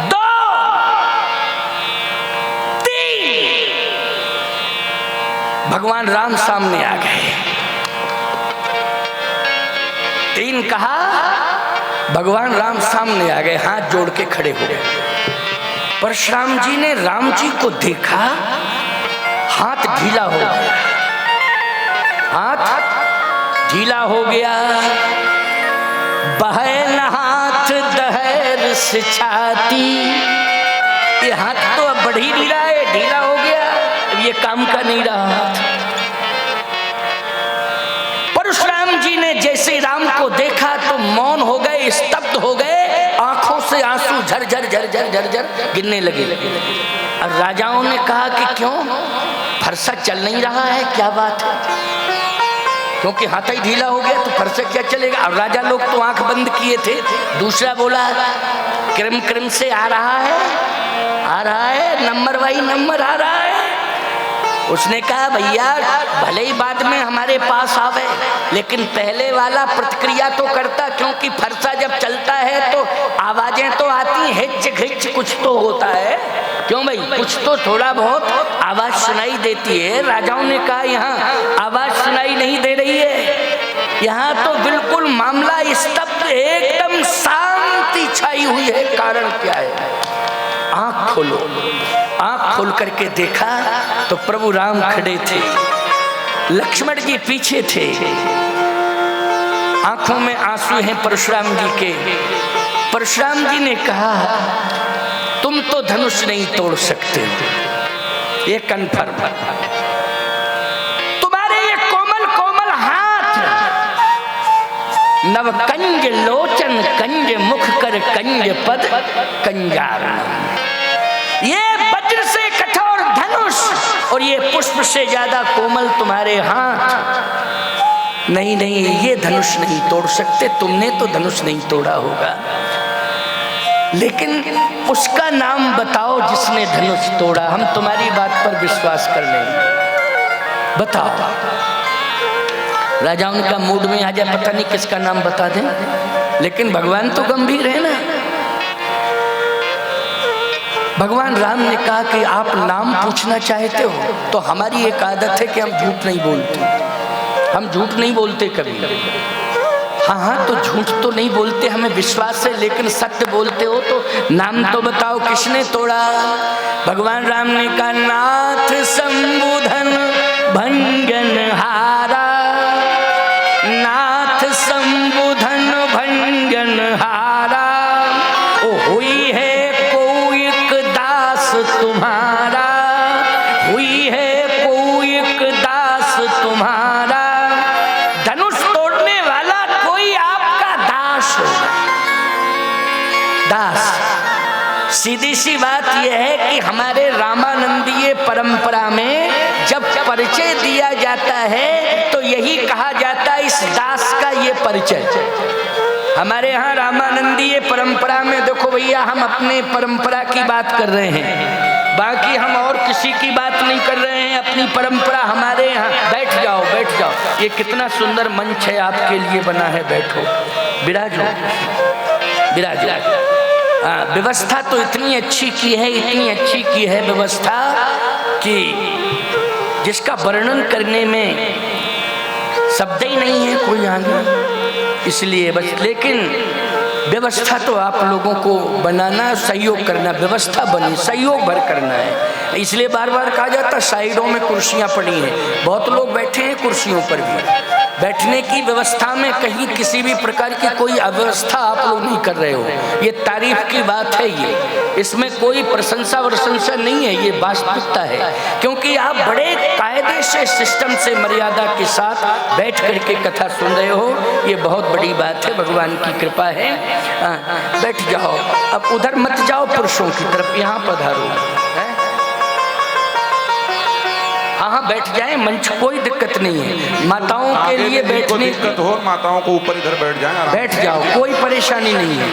2 3। भगवान राम सामने आ गए। 3 कहा, भगवान राम सामने आ गए, हाथ जोड़ के खड़े हो गए। परशुराम जी ने राम जी को देखा, हाथ ढीला हो गया, हाथ ढीला हो गया। बहे न हाथ दहर से छाती, ये हाथ तो अब बढ़ ही नहीं रहा है, ढीला हो गया, ये काम का नहीं रहा। परशुराम जी ने जैसे राम को देखा तो मौन हो गए, स्तब्ध हो गए, आंखों से आंसू झरझर झरझर झरझर गिरने लगे। और राजाओं ने कहा कि क्यों, फरसा चल नहीं रहा है, क्या बात है? क्योंकि हाथ ही ढीला हो गया तो फरसा क्या चलेगा। और राजा लोग तो आंख बंद किए थे। दूसरा बोला क्रम क्रम से आ रहा है, नंबर बाई नंबर आ रहा है। उसने कहा भैया भले ही बाद में हमारे पास आवे, लेकिन पहले वाला प्रतिक्रिया तो करता, क्योंकि फरसा जब चलता है तो आवाजें तो आती, हिच घिच कुछ तो होता है। क्यों भाई, कुछ तो थोड़ा बहुत आवाज सुनाई देती है। राजाओं ने कहा यहाँ आवाज सुनाई नहीं दे रही है, यहाँ तो बिल्कुल मामला स्तब्ध, एकदम शांति छाई हुई है। कारण क्या है? आंख खोलो। आंख खोल करके देखा तो प्रभु राम खड़े थे, लक्ष्मण जी पीछे थे, आंखों में आंसू हैं परशुराम जी के। परशुराम जी ने कहा तुम तो धनुष नहीं तोड़ सकते, ये कन्फर्म। तुम्हारे ये कोमल कोमल हाथ, नव कंज लोचन कंज मुख कर कंज पद कंजार, ये वज्र से कठोर धनुष और ये पुष्प से ज्यादा कोमल तुम्हारे हाथ। नहीं नहीं, ये धनुष नहीं तोड़ सकते, तुमने तो धनुष नहीं तोड़ा होगा, लेकिन उसका नाम बताओ जिसने धनुष तोड़ा, हम तुम्हारी बात पर विश्वास कर लेंगे, बताओ। राजा उनका मूड में आ जाए, पता नहीं किसका नाम बता दें, लेकिन भगवान तो गंभीर है ना। भगवान राम ने कहा कि आप नाम पूछना चाहते हो, तो हमारी एक आदत है कि हम झूठ नहीं बोलते, हम झूठ नहीं बोलते कभी। हाँ, तो झूठ तो नहीं बोलते, हमें विश्वास है, लेकिन सत्य बोलते हो तो नाम तो बताओ किसने तोड़ा। भगवान राम ने कहा नाथ संबुधन भंजन हारा, नाथ संबुधन भंजन हारा, ओ हुई है कोई एक दास तुम्हारा, हुई है कोई एक दास तुम्हारा, धनुष तोड़ने वाला कोई आपका दास होगा। दास, सीधी सी बात यह है कि हमारे रामानंदीय परंपरा में जब परिचय दिया जाता है तो यही कहा जाता है इस दास का ये परिचय। हमारे यहाँ रामानंदीय परंपरा में देखो भैया, हम अपने परंपरा की बात कर रहे हैं, बाकी हम और किसी की बात नहीं कर रहे हैं, अपनी परंपरा हमारे यहाँ। बैठ जाओ बैठ जाओ, ये कितना सुंदर मंच है आपके लिए बना है, बैठो, विराजो विराजो। व्यवस्था तो इतनी अच्छी की है, इतनी अच्छी की है व्यवस्था कि जिसका वर्णन करने में शब्द ही नहीं है कोई आगे, इसलिए बस। लेकिन व्यवस्था तो आप लोगों को बनाना, सहयोग करना, व्यवस्था बनी सहयोग भर करना है, इसलिए बार बार कहा जाता साइडों में कुर्सियां पड़ी हैं, बहुत लोग बैठे हैं कुर्सियों पर भी। बैठने की व्यवस्था में कहीं किसी भी प्रकार की कोई अव्यवस्था आप लोग नहीं कर रहे हो, ये तारीफ की बात है, ये इसमें कोई प्रशंसा वर्शंसा नहीं है, ये वास्तविकता है, क्योंकि आप बड़े कायदे से सिस्टम से मर्यादा के साथ बैठ करके कथा सुन रहे हो, ये बहुत बड़ी बात है, भगवान की कृपा है। बैठ जाओ, अब उधर मत जाओ पुरुषों की तरफ, यहाँ पधारो। हाँ, बैठ जाए, मंच कोई दिक्कत नहीं है, माताओं के लिए बैठने दिक्कत हो, माताओं को ऊपर इधर बैठ जाए, बैठ जाओ, कोई परेशानी नहीं है।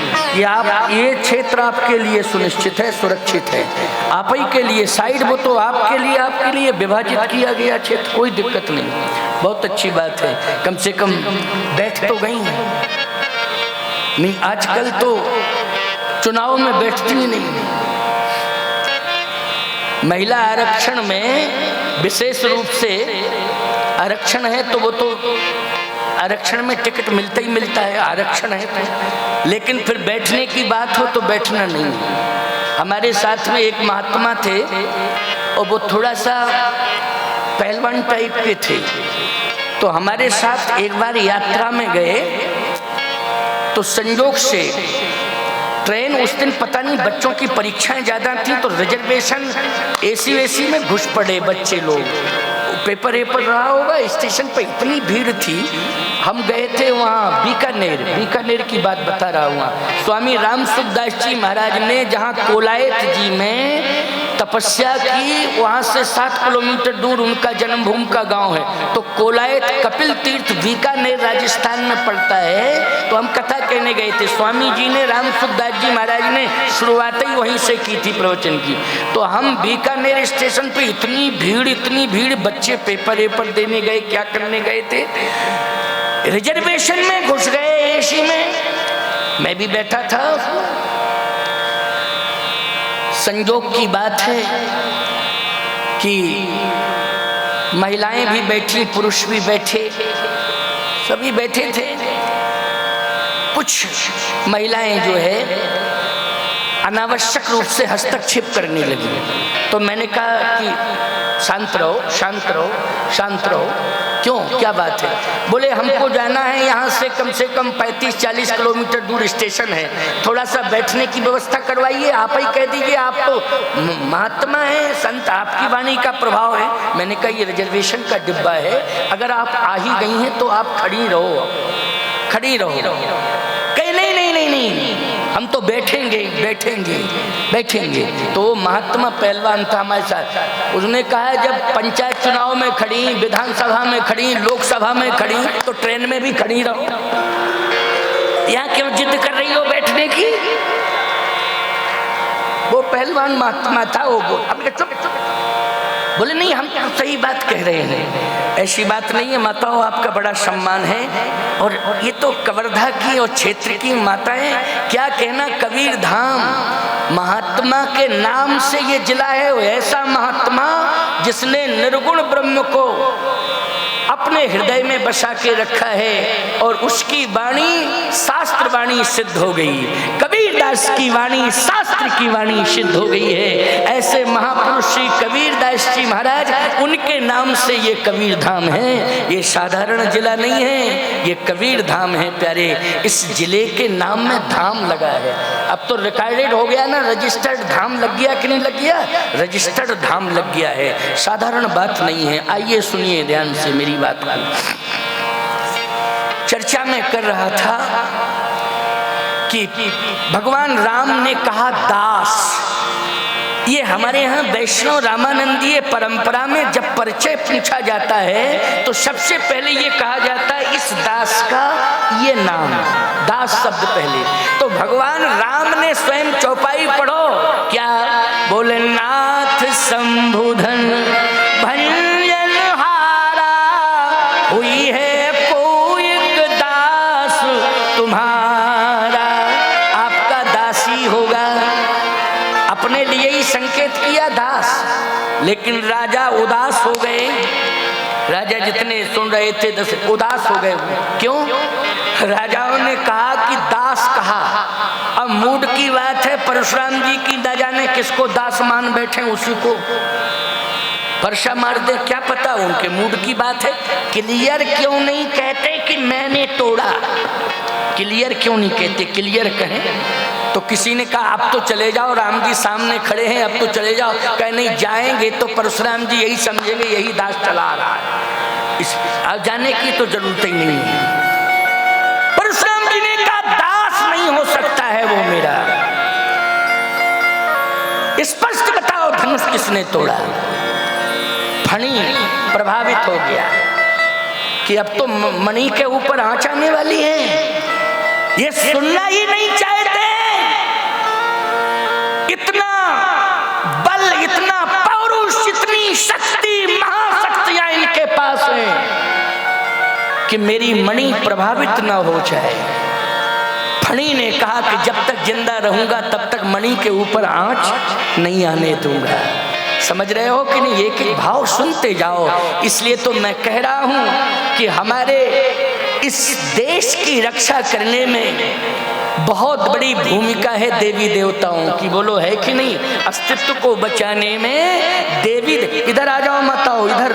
ये क्षेत्र आपके लिए सुनिश्चित है, सुरक्षित है, आप ही के लिए। साइड वो तो आपके लिए विभाजित किया गया क्षेत्र, कोई दिक्कत नहीं, बहुत अच्छी बात है, कम से कम बैठ तो गई नहीं। आजकल तो चुनाव में बैठती ही नहीं। महिला आरक्षण में विशेष रूप से आरक्षण है, तो वो तो आरक्षण में टिकट मिलता ही मिलता है, आरक्षण है तो, लेकिन फिर बैठने की बात हो तो बैठना नहीं। हमारे साथ में एक महात्मा थे और वो थोड़ा सा पहलवान टाइप के थे, तो हमारे साथ एक बार यात्रा में गए, तो संयोग से ट्रेन उस दिन पता नहीं बच्चों की परीक्षाएं ज़्यादा थी, तो रिजर्वेशन एसी वेसी में घुस पड़े बच्चे लोग, पेपर वेपर रहा होगा। स्टेशन पर इतनी भीड़ थी। हम गए थे वहाँ बीकानेर की बात बता रहा हूँ। स्वामी राम सुखदास जी महाराज ने जहाँ कोलायत जी में तपस्या की, वहाँ से 7 किलोमीटर दूर उनका जन्मभूमि का गांव है। तो कोलायत कपिल तीर्थ बीकानेर राजस्थान में पड़ता है। तो हम कथा कहने गए थे। स्वामी जी ने, राम सुखदास जी महाराज ने शुरुआत ही वहीं से की थी प्रवचन की। तो हम बीकानेर स्टेशन पे इतनी भीड़, बच्चे पेपर वेपर देने गए, क्या करने गए थे, रिजर्वेशन में घुस गए एसी में। मैं भी बैठा था। संजोग की बात है कि महिलाएं भी बैठी, पुरुष भी बैठे, सभी बैठे थे। कुछ महिलाएं जो है अनावश्यक रूप से हस्तक्षेप करने लगी। तो मैंने कहा कि शांत रहो। क्यों, क्या बात है? बोले हमको जाना है यहाँ से कम 35-40 किलोमीटर दूर स्टेशन है, थोड़ा सा बैठने की व्यवस्था करवाइए। आप ही कह दीजिए, आप तो महात्मा हैं, संत, आपकी वाणी का प्रभाव है। मैंने कहा ये रिजर्वेशन का डिब्बा है, अगर आप आ ही गई हैं तो आप खड़ी रहो। कहीं नहीं, हम तो बैठेंगे। तो वो महात्मा पहलवान था हमारे साथ। उसने कहा जब पंचायत चुनाव में खड़ी, विधानसभा में खड़ी, लोकसभा में खड़ी, तो ट्रेन में भी खड़ी रहो। यहाँ क्यों जिद कर रही हो बैठने की? वो पहलवान महात्मा था। वो बोले नहीं, हम सही बात कह रहे हैं, ऐसी बात नहीं है माताओं, आपका बड़ा सम्मान है। और ये तो कवर्धा की और क्षेत्र की माताएं, क्या कहना, कबीर धाम महात्मा के नाम से ये जिला है। ऐसा महात्मा जिसने निर्गुण ब्रह्म को अपने हृदय में बसा के रखा है और उसकी वाणी शास्त्र वाणी सिद्ध हो गई। कबीर दास की वाणी शास्त्र की वाणी सिद्ध हो गई है। ऐसे महापुरुष श्री कबीर दास जी महाराज, उनके नाम से ये कबीर धाम है। ये साधारण जिला नहीं है, ये कबीर धाम है प्यारे। इस जिले के नाम में धाम लगा है। अब तो रिकॉर्डेड हो गया ना, रजिस्टर्ड धाम लग गया कि नहीं लग गया? रजिस्टर्ड धाम लग गया है, साधारण बात नहीं है। आइए सुनिए ध्यान से मेरी बात को। चर्चा में कर रहा था कि भगवान राम ने कहा दास। ये हमारे यहाँ वैष्णव रामानंदीय परंपरा में जब परिचय पूछा जाता है तो सबसे पहले ये कहा जाता है इस दास का ये नाम, दास शब्द पहले। तो भगवान राम ने स्वयं चौपाई पढ़ो, क्या बोले, नाथ संबोधन भंजन हारा, हुई है कोई दास तुम्हारा। आपका दासी होगा, अपने लिए ही संकेत किया दास। लेकिन राजा उदास हो गए। राजा जितने सुन रहे थे दस उदास हो गए। क्यों? राजाओं ने कहा कि दास कहा। अब मूड की बात है, परशुराम जी की न जाने किसको दास मान बैठे, उसी को वर्षा मार दे, क्या पता, उनके मूड की बात है। क्लियर क्यों नहीं कहते कि मैंने तोड़ा? क्लियर क्यों नहीं कहते? क्लियर कहें। तो किसी ने कहा आप तो चले जाओ, राम जी सामने खड़े हैं, अब तो चले जाओ। कहे नहीं, जाएंगे तो परशुराम जी यही समझेंगे यही दास चला आ रहा है, इस अब जाने की तो जरूरत ही नहीं है। परशुराम जी ने कहा दास नहीं हो सकता है वो मेरा। स्पष्ट बताओ धनुष किसने तोड़ा? फणी प्रभावित हो गया कि अब तो मणि के ऊपर आंच आने वाली है। ये सुनना ही नहीं चाहते। इतना बल, इतना पौरुष, इतनी शक्ति, महाशक्तियां इनके पास है कि मेरी मणि प्रभावित ना हो जाए। फणी ने कहा कि जब तक जिंदा रहूंगा तब तक मणि के ऊपर आंच नहीं आने दूंगा। समझ रहे हो कि नहीं? एक एक भाव सुनते जाओ। इसलिए तो मैं कह रहा हूं कि हमारे इस देश की रक्षा करने में बहुत बड़ी भूमिका है देवी देवताओं की। बोलो है कि नहीं? अस्तित्व को बचाने में देवी, इधर आ जाओ माताओं, इधर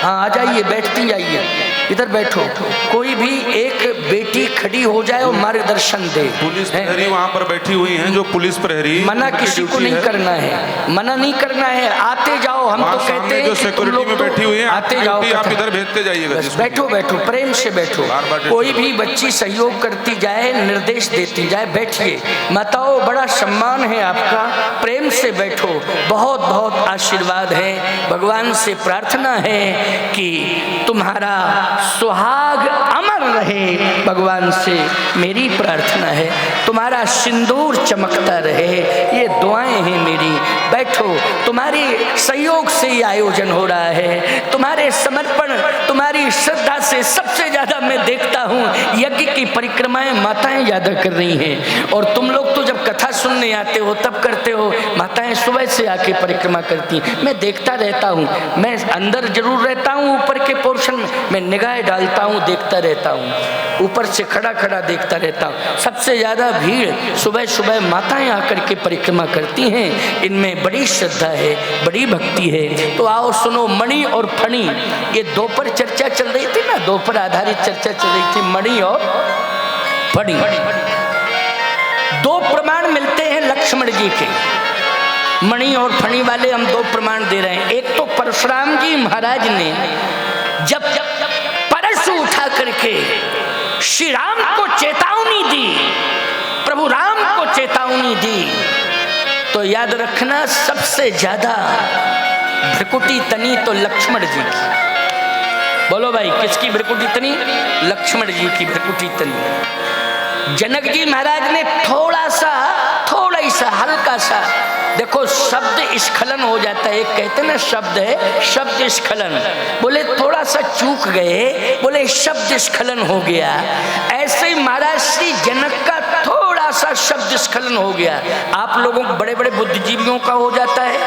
हाँ आ जाइए, बैठती जाइए, इधर बैठो। कोई भी एक बेटी खड़ी हो जाए और मार्गदर्शन दे। पुलिस प्रहरी वहाँ पर बैठी हुई हैं, जो पुलिस प्रहरी, मना किसी को नहीं करना है, मना नहीं करना है, आते जाओ। हम तो कहते हैं जो सिक्योरिटी में बैठी हुई है, आते जाओ, आप इधर भेजते जाइएगा। बैठो बैठो, प्रेम से बैठो। कोई भी बच्ची सहयोग करती जाए, निर्देश देती जाए, बैठिए। माताओं, बड़ा सम्मान है आपका, प्रेम से बैठो। बहुत बहुत आशीर्वाद है। भगवान से प्रार्थना है कि तुम्हारा सुहाग अमर रहे। भगवान से मेरी प्रार्थना है तुम्हारा सिंदूर चमकता रहे। ये दुआएं हैं मेरी। बैठो, तुम्हारे सहयोग से ये आयोजन हो रहा है, तुम्हारे समर्पण, तुम्हारी श्रद्धा से सबसे ज्यादा मैं देखता हूँ यज्ञ की परिक्रमाएं माताएं ज्यादा कर रही हैं। और तुम लोग तो जब कथा सुनने आते हो तब करते हो, माताएं सुबह से आके परिक्रमा करती। मैं देखता रहता हूँ, मैं अंदर जरूर रहता हूँ, ऊपर के पोर्शन में मैं निगाह डालता हूँ, देखता रहता हूँ, ऊपर से खड़ा खड़ा देखता रहता हूँ। सबसे ज्यादा भीड़ सुबह सुबह माताएं आकर के परिक्रमा करती हैं। इनमें बड़ी श्रद्धा है, बड़ी भक्ति है। तो आओ सुनो, मणि और फणी, ये दो पर चर्चा चल रही थी ना, दो पर आधारित चर्चा चल रही थी, मणि और फणी। दो प्रमाण मिलते हैं लक्ष्मण जी के, मणि और फणी वाले हम दो प्रमाण दे रहे हैं। एक तो परशुराम जी महाराज ने जब परशु उठा करके श्री राम को चेतावनी दी, प्रभु राम को चेतावनी दी, तो याद रखना सबसे ज्यादा भ्रिकुटी तनी तो लक्ष्मण जी की। बोलो भाई, किसकी भ्रिकुटी तनी? लक्ष्मण जी की भ्रिकुटी तनी। जनक जी महाराज ने थोड़ा सा हल्का सा, देखो शब्द स्खलन हो जाता है, एक कहते ना शब्द है शब्द स्खलन, बोले थोड़ा सा चूक गए, बोले शब्द स्खलन हो गया। ऐसे ही महाराज श्री जनक का थोड़ा सा शब्द स्खलन हो गया। आप लोगों को बड़े बड़े बुद्धिजीवियों का हो जाता है,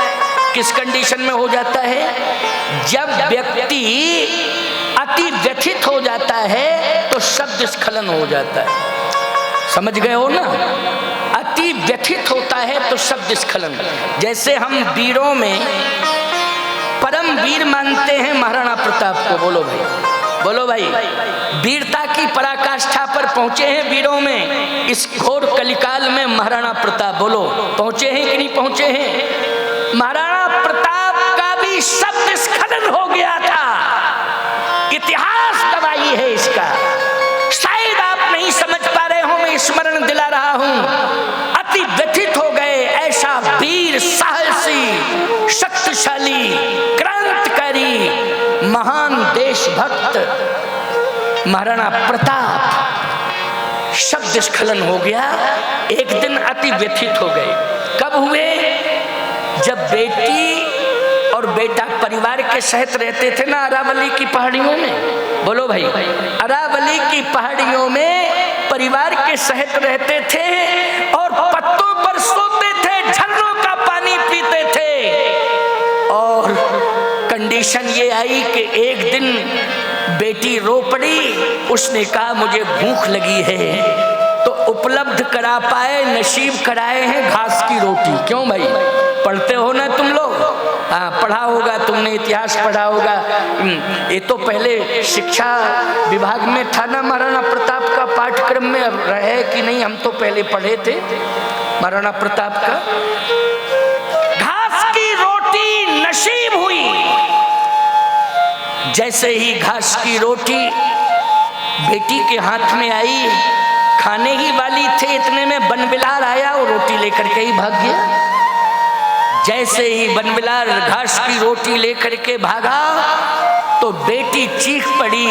किस कंडीशन में हो जाता है? जब व्यक्ति अति व्यथित हो जाता है तो शब्द स्खलन हो जाता है। समझ गए हो ना? अति व्यथित होता है तो शब्द स्खलन। जैसे हम वीरों में परम वीर मानते हैं महाराणा प्रताप को। बोलो भाई, बोलो भाई, वीरता की पराकाष्ठा पर पहुंचे हैं वीरों में इस घोर कलिकाल में महाराणा प्रताप। बोलो, पहुंचे हैं कि नहीं पहुंचे हैं? महाराणा प्रताप का भी शब्द स्खलन हो गया था, इतिहास गवाही है इसका। शायद आप नहीं समझ पा रहे हो, मैं स्मरण दिला रहा हूं। अति व्यथित हो गए, ऐसा वीर, साहसी, शक्तिशाली, क्रांतिकारी, महान देशभक्त महाराणा प्रताप शब्द स्खलन हो गया। एक दिन अति व्यथित हो गए। कब हुए? जब बेटी और बेटा परिवार के सहित रहते थे ना अरावली की पहाड़ियों में। बोलो भाई, अरावली की पहाड़ियों में परिवार के सहित रहते थे और पत्तों पर सोते थे, झरनों का पानी पीते थे। और कंडीशन ये आई कि एक दिन बेटी रो पड़ी, उसने कहा मुझे भूख लगी है, तो उपलब्ध करा पाए, नसीब कराए हैं घास की रोटी। क्यों भाई, पढ़ते हो ना तुम लोग? हाँ, पढ़ा होगा तुमने, इतिहास पढ़ा होगा। ये तो पहले शिक्षा विभाग में था ना महाराणा प्रताप का पाठ्यक्रम में, रहे कि नहीं? हम तो पहले पढ़े थे महाराणा प्रताप का। घास की रोटी नसीब हुई। जैसे ही घास की रोटी बेटी के हाथ में आई, खाने ही वाली थे, इतने में बनबिलार आया और रोटी लेकर के ही भाग गया। जैसे ही बनबिलार घास की रोटी लेकर के भागा तो बेटी चीख पड़ी।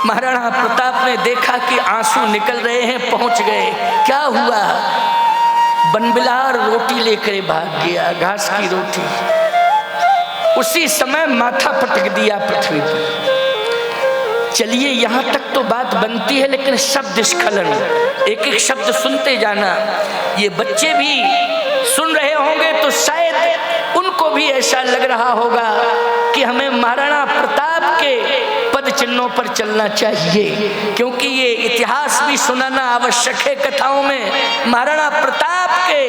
महाराणा प्रताप ने देखा कि आंसू निकल रहे हैं, पहुंच गए। क्या हुआ? बनबिलार रोटी लेकर भाग गया, घास की रोटी। उसी समय माथा पटक दिया पृथ्वी पर। चलिए, यहां तक तो बात बनती है, लेकिन शब्द स्खलन, एक एक शब्द सुनते जाना। ये बच्चे भी सुन रहे होंगे तो शायद उनको भी ऐसा लग रहा होगा कि हमें महाराणा प्रताप के पद चिन्हों पर चलना चाहिए, क्योंकि ये इतिहास भी सुनाना आवश्यक है कथाओं में। महाराणा प्रताप के,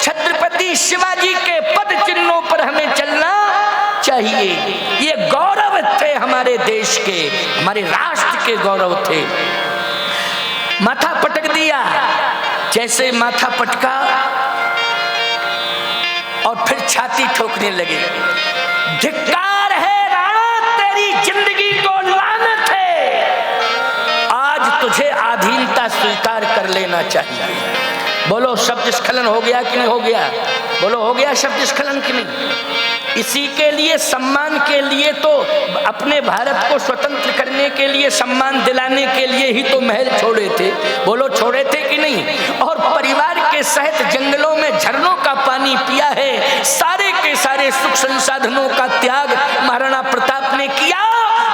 छत्रपति शिवाजी के पद चिन्हों पर हमें चलना चाहिए। ये गौरव थे हमारे देश के, हमारे राष्ट्र के गौरव थे। माथा पटक दिया। जैसे माथा पटका और फिर छाती ठोकने लगे, धिक्कार है राणा, तेरी जिंदगी को लानत है, आज तुझे अधीनता स्वीकार कर लेना चाहिए। बोलो शब्द स्खलन हो गया कि नहीं हो गया? बोलो हो गया शब्द स्खलन कि नहीं? इसी के लिए, सम्मान के लिए तो, अपने भारत को स्वतंत्र करने के लिए, सम्मान दिलाने के लिए ही तो महल छोड़े थे। बोलो छोड़े थे कि नहीं? और परिवार के सहित जंगलों में झरनों का पानी पिया है, सारे के सारे सुख संसाधनों का त्याग महाराणा प्रताप ने किया।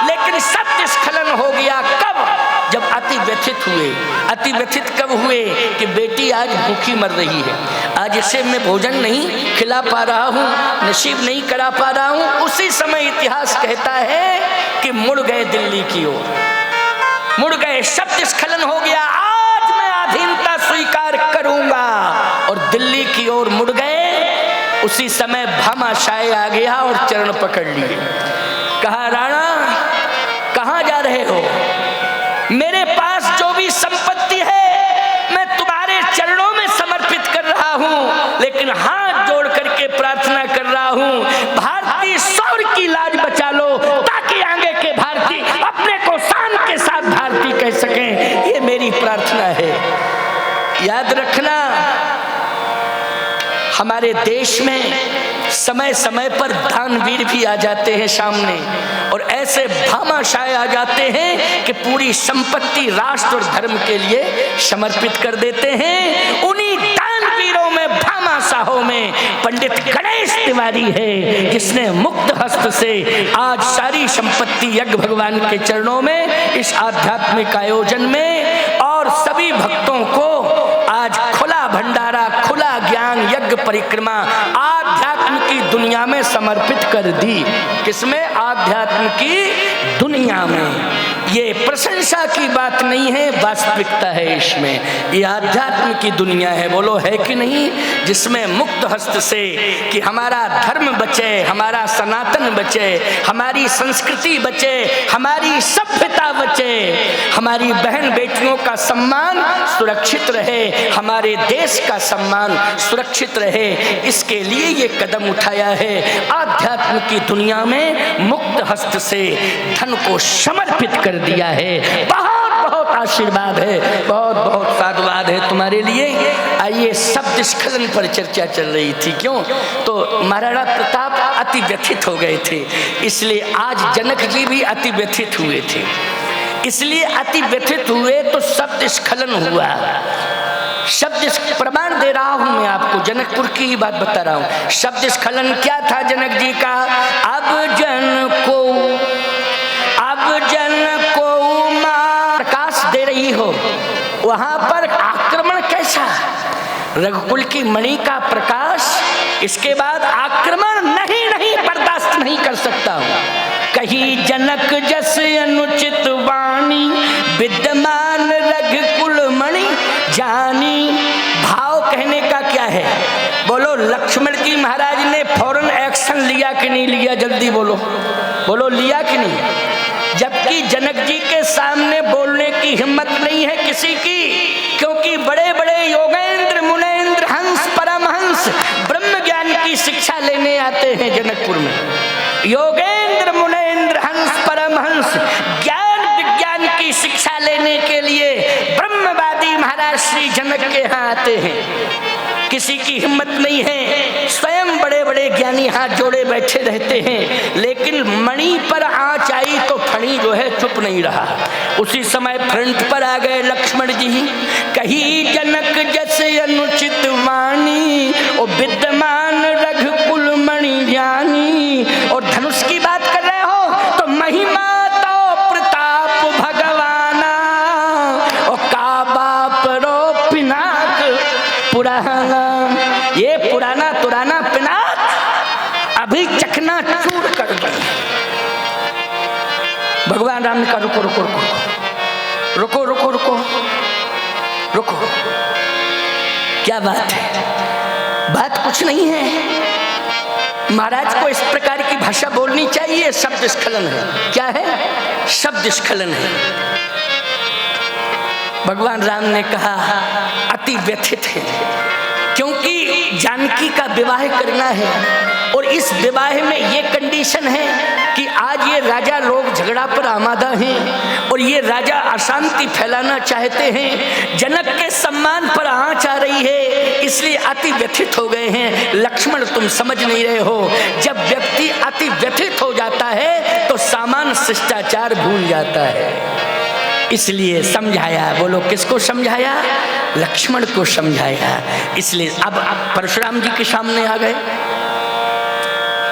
लेकिन सत्य स्खलन हो गया कब? जब अति व्यथित हुए। अति व्यथित कब हुए? कि बेटी आज भूखी मर रही है, आज इसे मैं भोजन नहीं खिला पा रहा हूँ, नसीब नहीं करा पा रहा हूँ। उसी समय इतिहास कहता है कि मुड़ गए दिल्ली की ओर, मुड़ गए, शब्द स्खलन हो गया, आज मैं अधीनता स्वीकार करूंगा, और दिल्ली की ओर मुड़ गए। उसी समय भामाशाह आ गया और चरण पकड़ लिए। कहा राणा कहाँ जा रहे हो? मेरे पास जो भी संपत्ति है मैं तुम्हारे चरणों में समर्पित कर रहा हूं, लेकिन हाथ जोड़ करके प्रार्थना कर रहा हूं, भारतीय सौर की लाज बचा लो, ताकि आगे के भारतीय अपने को शान के साथ भारतीय कह सकें। ये मेरी प्रार्थना है। याद रखना, हमारे देश में समय समय पर दानवीर भी आ जाते हैं सामने, और ऐसे भामाशाह आ जाते हैं कि पूरी संपत्ति राष्ट्र और धर्म के लिए समर्पित कर देते हैं। उन्हीं दानवीरों में, भामाशाहों में पंडित गणेश तिवारी है, जिसने मुक्त हस्त से आज सारी संपत्ति यज्ञ भगवान के चरणों में, इस आध्यात्मिक आयोजन में, और सभी भक्तों को आज खुला भंडारा, खुला ज्ञान, यज्ञ परिक्रमा आध्यात्म की दुनिया में समर्पित कर दी। किसमें? आध्यात्म की दुनिया में। ये प्रशंसा की बात नहीं है, वास्तविकता है इसमें। ये आध्यात्म की दुनिया है, बोलो है कि नहीं? जिसमें मुक्त हस्त से कि हमारा धर्म बचे, हमारा सनातन बचे, हमारी संस्कृति बचे, हमारी सभ्यता बचे, हमारी बहन बेटियों का सम्मान सुरक्षित रहे, हमारे देश का सम्मान सुरक्षित रहे, इसके लिए ये कदम उठाया है। आध्यात्म की दुनिया में मुक्त हस्त से धन को समर्पित कर दिया है। बहुत बहुत आशीर्वाद है, बहुत बहुत साधुवाद है तुम्हारे लिए। आइए, शब्द स्खलन पर चर्चा चल रही थी। क्यों? तो महाराणा प्रताप अति व्यथित हो गए थे, इसलिए आज जनक जी भी अति व्यथित हुए थे। इसलिए अति व्यथित हुए तो शब्द स्खलन हुआ। शब्द प्रमाण दे रहा हूं मैं आपको, जनकपुर की ही बात बता रहा हूं। शब्द स्खलन क्या था जनक जी का? अब जन को प्रकाश दे रही हो, वहां पर आक्रमण कैसा? रघुकुल की मणि का प्रकाश, इसके बाद आक्रमण नहीं बर्दाश्त नहीं कर सकता हूं। कही जनक जस अनुचित वाणी, विद्यमान रघुकुल मणि जानी। भाव कहने का क्या है? बोलो लक्ष्मण जी महाराज ने फौरन एक्शन लिया कि नहीं लिया? जल्दी बोलो, बोलो लिया कि नहीं? जबकि जनक जी के सामने बोलने की हिम्मत नहीं है किसी की, क्योंकि बड़े बड़े योगेंद्र, मुनेंद्र, हंस, परमहंस ब्रह्म ज्ञान की शिक्षा लेने आते हैं जनकपुर में। योगेंद्र, मुनेंद्र, हंस, परमहंस ज्ञान विज्ञान की शिक्षा लेने के लिए ब्रह्मवादी महाराज श्री जनक के यहाँ आते हैं। किसी की हिम्मत नहीं है, स्वयं बड़े बड़े ज्ञानी हाथ जोड़े बैठे रहते हैं, लेकिन मणि पर आंच आई तो फणी जो है चुप नहीं रहा। उसी समय फ्रंट पर आ गए लक्ष्मण जी। कही जनक जैसे अनुचित वाणी, और विद्यमान रघुकुल मणि जानी। और धनुष की बात कर रहे हो तो महिमा तो प्रताप भगवाना, और का बाप रो पिनाक पुराना। ये पुराना तुराना पिनाक अभी चकना चूर कर दो। भगवान राम ने कहा रुको रुको रुको रुको रुको रुको रुको, क्या बात है? बात कुछ नहीं है। महाराज को इस प्रकार की भाषा बोलनी चाहिए। शब्द स्खलन है। क्या है? शब्द स्खलन है। भगवान राम ने कहा अति व्यथित है, क्योंकि जानकी का विवाह करना है और इस विवाह में ये कंडीशन है कि आज ये राजा लोग झगड़ा पर आमादा हैं और ये राजा अशांति फैलाना चाहते हैं, जनक के सम्मान पर आंच आ रही है, इसलिए अति व्यथित हो गए हैं। लक्ष्मण तुम समझ नहीं रहे हो, जब व्यक्ति अति व्यथित हो जाता है तो सामान्य शिष्टाचार भूल जाता है। इसलिए समझाया, बोलो किसको समझाया? लक्ष्मण को समझाया। इसलिए अब परशुराम जी के सामने आ गए,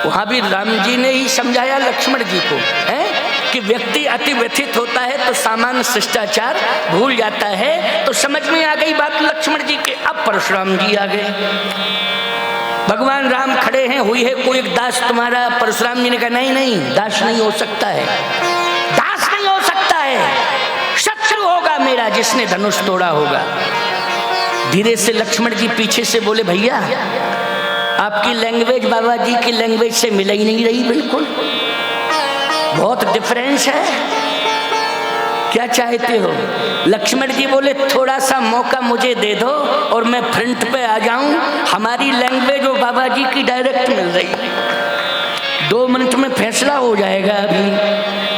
वहां भी राम जी ने ही समझाया लक्ष्मण जी को, है कि व्यक्ति अति व्यथित होता है तो सामान्य शिष्टाचार भूल जाता है। तो समझ में आ गई बात लक्ष्मण जी के। अब परशुराम जी आ गए, भगवान राम खड़े हैं, हुई है कोई एक दास तुम्हारा? परशुराम जी ने कहा नहीं नहीं, दास नहीं हो सकता है, दास नहीं हो सकता है, शत्रु होगा मेरा जिसने धनुष तोड़ा होगा। धीरे से लक्ष्मण जी पीछे से बोले भैया आपकी लैंग्वेज बाबा जी की लैंग्वेज से मिल ही नहीं रही, बिल्कुल बहुत डिफरेंस है, क्या चाहते हो? लक्ष्मण जी बोले थोड़ा सा मौका मुझे दे दो और मैं फ्रंट पे आ जाऊं, हमारी लैंग्वेज और बाबा जी की डायरेक्ट मिल रही, 2 मिनट में फैसला हो जाएगा अभी।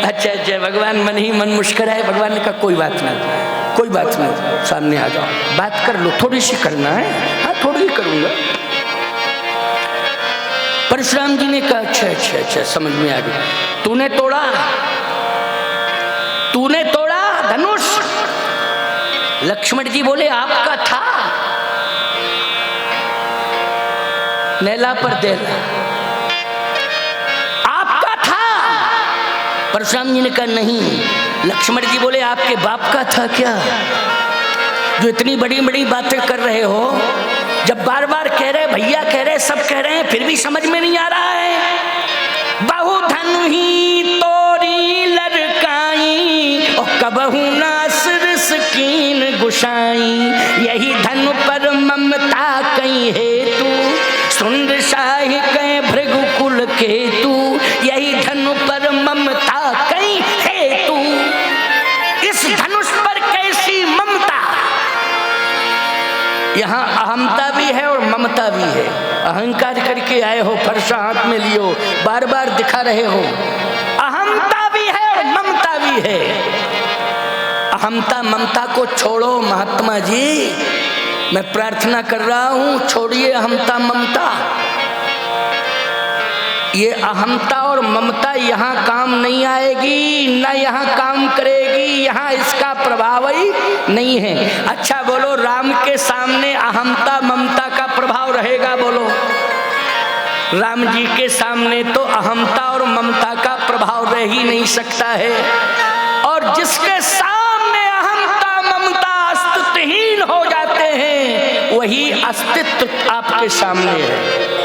अच्छा अच्छा, भगवान मन ही मन मुस्कुराए। भगवान ने कहा कोई बात नहीं, कोई बात नहीं, सामने आ जाओ, बात कर लो, थोड़ी सी करना है। हाँ थोड़ी ही करूंगा। परशुराम जी ने कहा अच्छा अच्छा अच्छा, समझ में आ गया, तूने तोड़ा, तूने तोड़ा धनुष? लक्ष्मण जी बोले आपका था, नैला पर देला, आपका था। परशुराम जी ने कहा नहीं। लक्ष्मण जी बोले आपके बाप का था क्या, जो इतनी बड़ी बड़ी बातें कर रहे हो? जब बार बार कह रहे, भैया कह रहे, सब कह रहे हैं, फिर भी समझ में नहीं आ रहा है। बहु धनु ही तोरी लड़काई और कबहू नासिर सकीन गुसाई, यही धनु पर ममता कई है तू, सुंदर शाही कहे भृगुकुल के तू, यही धनु पर ममता कई है तू। इस धनुष पर कैसी ममता! यहाँ अहमता भी है और ममता भी है। अहंकार करके आए हो, फरसा हाथ में लियो, बार बार दिखा रहे हो। अहमता भी है और ममता भी है। अहमता ममता को छोड़ो महात्मा जी, मैं प्रार्थना कर रहा हूं, छोड़िए अहमता ममता। ये अहमता और ममता यहाँ काम नहीं आएगी, ना यहाँ काम करेगी, यहाँ इसका प्रभाव ही नहीं है। अच्छा बोलो, राम के सामने अहमता ममता का प्रभाव रहेगा? बोलो, राम जी के सामने तो अहमता और ममता का प्रभाव रह ही नहीं सकता है। और जिसके सामने अहमता ममता अस्तित्वहीन हो जाते हैं, वही अस्तित्व आपके सामने है,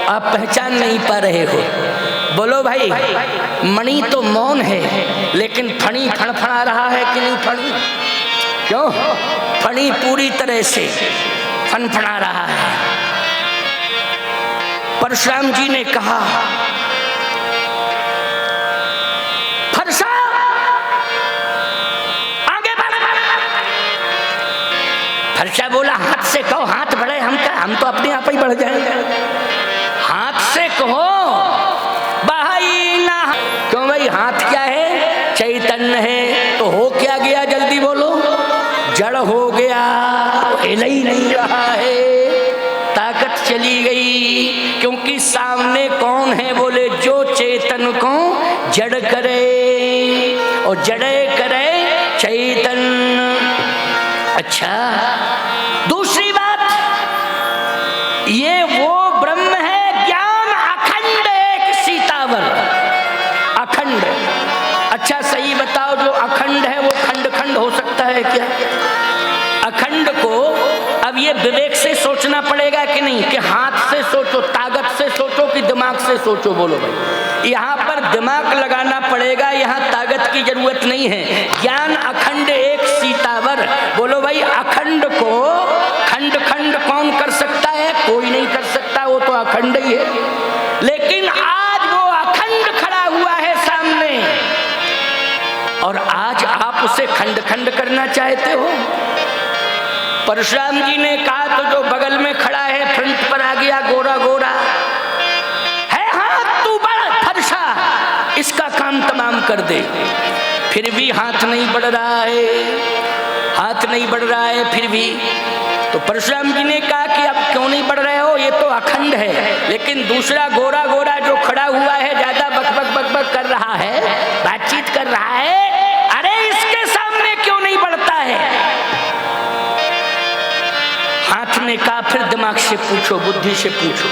आप पहचान नहीं पा रहे हो। बोलो भाई, मणि तो मौन है, लेकिन फणी फड़फड़ा रहा है कि नहीं? फणी क्यों? फणी पूरी तरह से फनफड़ा रहा है। परशुराम जी ने कहा फरसा आगे बढ़। फरसा बोला हाथ से कहो, हाथ बढ़े, हम तो अपने आप ही बढ़ जाएंगे। हाथ से कहो भाई ना, क्यों भाई? हाथ क्या है? चैतन्य है। तो हो क्या गया? जल्दी बोलो। जड़ हो गया, हिल ही नहीं रहा है, ताकत चली गई। क्योंकि सामने कौन है? बोले जो चेतन को जड़ करे और जड़े करे चैतन्य। अच्छा, दूसरी बात, ये वो ब्रह्म है अखंड। अच्छा सही बताओ, जो अखंड है वो खंड खंड हो सकता है क्या? अखंड को अब ये विवेक से सोचना पड़ेगा कि नहीं, कि हाथ से सोचो, ताकत से सोचो कि दिमाग से सोचो? बोलो भाई, यहाँ पर दिमाग लगाना पड़ेगा, यहाँ ताकत की जरूरत नहीं है। ज्ञान अखंड एक सीतावर। बोलो भाई, अखंड को खंड खंड कौन कर सकता है? कोई नहीं कर सकता, वो तो अखंड ही है। लेकिन आज वो अखंड खड़ा हुआ है सामने, और आज आप उसे से खंड खंड करना चाहते हो? परशुराम जी ने कहा तो जो बगल में खड़ा है फ्रंट पर आ गया गोरा गोरा है, हाथ तू बढ़ फरसा, इसका काम तमाम कर दे। फिर भी हाथ नहीं बढ़ रहा है, हाथ नहीं बढ़ रहा है फिर भी। तो परशुराम जी ने कहा कि अब क्यों नहीं बढ़ रहे हो, ये तो अखंड है। लेकिन दूसरा गोरा गोरा जो खड़ा हुआ है ज्यादा बकबक बकबक कर रहा है, बातचीत कर रहा है, अरे इसके सामने क्यों नहीं बढ़ता है? हाथ ने कहा फिर दिमाग से पूछो, बुद्धि से पूछो।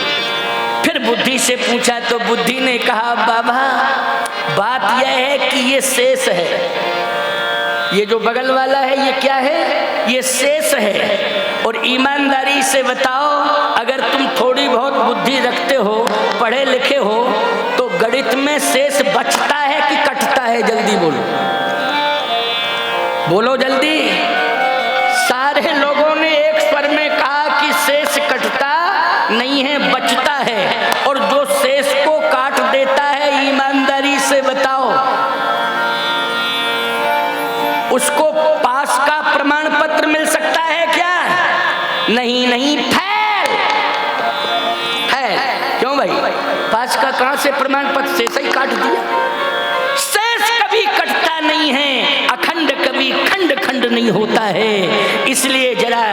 फिर बुद्धि से पूछा तो बुद्धि ने कहा बाबा बात यह है कि ये शेष है, ये जो बगल वाला है ये क्या है, ये शेष है। और ईमानदारी से बताओ, अगर तुम थोड़ी बहुत बुद्धि रखते हो, पढ़े लिखे हो, तो गणित में शेष बचता है कि कटता है? जल्दी बोलो, बोलो जल्दी। सारे लोगों ने एक स्वर में कहा कि शेष कटता नहीं है, बचता है। और जो शेष को काट देता है, ईमानदारी से बताओ, उसको पास का प्रमाण पत्र मिल सकता है क्या? नहीं नहीं, फैल फैल। क्यों भाई, पास का कहां से प्रमाण पत्र? शेष ही काट दिया। शेष कभी कटता नहीं है, अखंड कभी खंड खंड नहीं होता है। इसलिए जरा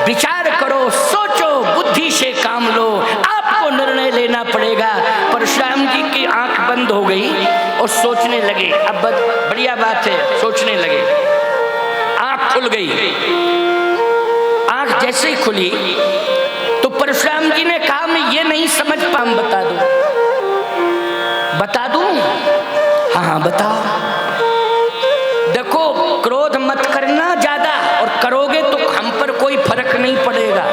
विचार करो, सोचो, बुद्धि से काम लो, आपको निर्णय लेना पड़ेगा। परशुराम जी की आंख बंद हो गई और सोचने लगे। अब बढ़िया बात है, सोचने लगे। आंख खुल गई। आंख जैसे ही खुली तो परशुराम जी ने कहा मैं ये नहीं समझ पा, बता दूं, बता दूं? हाँ हाँ बताओ। देखो, क्रोध मत करना ज्यादा, और करोगे तो हम पर कोई फर्क नहीं पड़ेगा।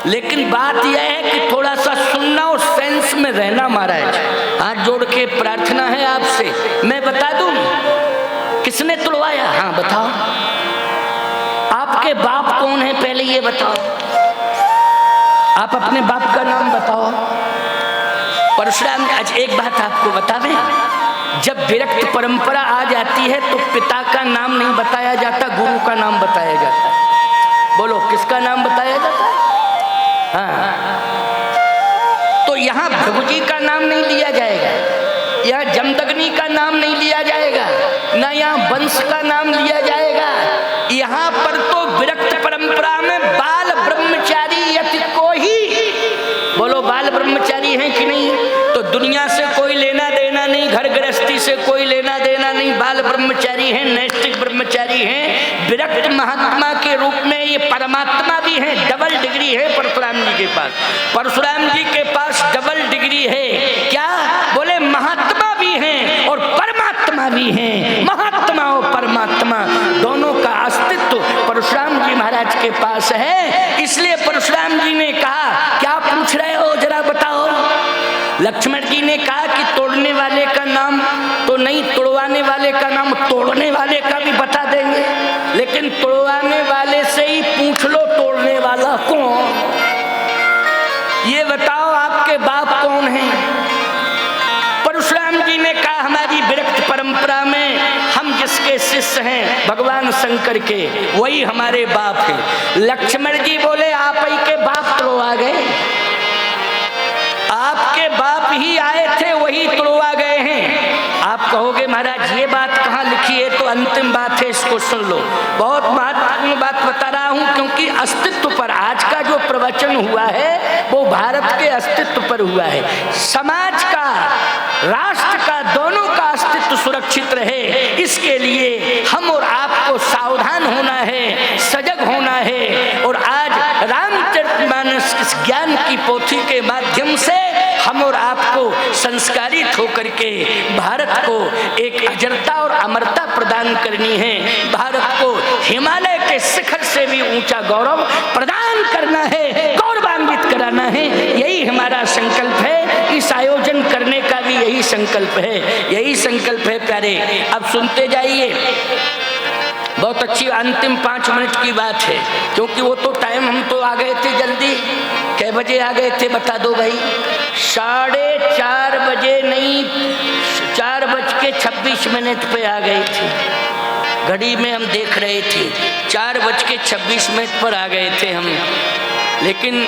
लेकिन बात यह है कि थोड़ा सा सुनना और सेंस में रहना। महाराज हाथ जोड़ के प्रार्थना है आपसे, मैं बता दूं किसने तुड़वाया? हाँ बताओ। आपके बाप कौन है पहले ये बताओ, आप अपने बाप का नाम बताओ। परशुराम, आज एक बात आपको बता दें, जब विरक्त परंपरा आ जाती है तो पिता का नाम नहीं बताया जाता, गुरु का नाम बताया जाता है। बोलो किसका नाम बताया जाता है? हाँ, तो यहाँ भृगु जी का नाम नहीं लिया जाएगा, यहाँ जमदग्नि का नाम नहीं लिया जाएगा, ना यहाँ वंश का नाम लिया जाएगा। यहाँ पर तो विरक्त परंपरा में बाल ब्रह्मचारी यति को ही, बोलो बाल ब्रह्मचारी हैं कि नहीं? तो दुनिया से कोई लेना देना नहीं, घर गृहस्थी से कोई लेना देना नहीं, बाल ब्रह्मचारी हैं, नैष्ठिक ब्रह्मचारी हैं। विरक्त महात्मा के रूप में ये परमात्मा भी हैं, डबल डिग्री है परशुराम जी के पास। परशुराम जी के पास डबल डिग्री है, क्या बोले? महात्मा भी हैं और परमात्मा भी हैं। महात्मा और परमात्मा दोनों का अस्तित्व परशुराम जी महाराज के पास है। इसलिए परशुराम जी ने कहा क्या पूछ रहे हो, जरा बताओ। लक्ष्मण जी ने कहा कि तोड़ने वाले का नाम तो नहीं, तोड़वाने वाले का नाम, तोड़ने वाले का भी बता देंगे, लेकिन तोड़वाने वाले से ही पूछ लो तोड़ने वाला कौन। ये बताओ आपके बाप कौन है? परशुराम जी ने कहा हमारी विरक्त परंपरा में हम जिसके शिष्य हैं भगवान शंकर के, वही हमारे बाप हैं। लक्ष्मण जी बोले आप ही के बाप तुड़वा गए, आपके बाप ही आए थे वही तुड़वा गए हैं। आप कहोगे महाराज ये बात कहाँ लिखी है? तो अंतिम बात है, इसको सुन लो। बहुत महत्वपूर्ण बात बता रहा हूँ, क्योंकि अस्तित्व पर आज का जो प्रवचन हुआ है वो भारत के अस्तित्व पर हुआ है। समाज का, राष्ट्र का, दोनों का अस्तित्व सुरक्षित रहे, इसके लिए हम और आपको सावधान होना है, सजग होना है। और आज रामचरितमानस इस ज्ञान की पोथी के माध्यम से हम और आपको संस्कारित होकर के भारत को एक अजरता और अमरता प्रदान करनी है। भारत को हिमालय के शिखर से भी ऊंचा गौरव प्रदान करना है, गौरवान्वित कराना है। यही हमारा संकल्प है, इस आयोजन करने का भी यही संकल्प है, यही संकल्प है प्यारे। अब सुनते जाइए, बहुत अच्छी अंतिम 5 मिनट की बात है, क्योंकि वो तो टाइम हम तो आ गए थे जल्दी। कै बजे आ गए थे बता दो भाई? 4:30 बजे नहीं, 4:26 पे आ गए थे। घड़ी में हम देख रहे थे 4:26 पर आ गए थे हम, लेकिन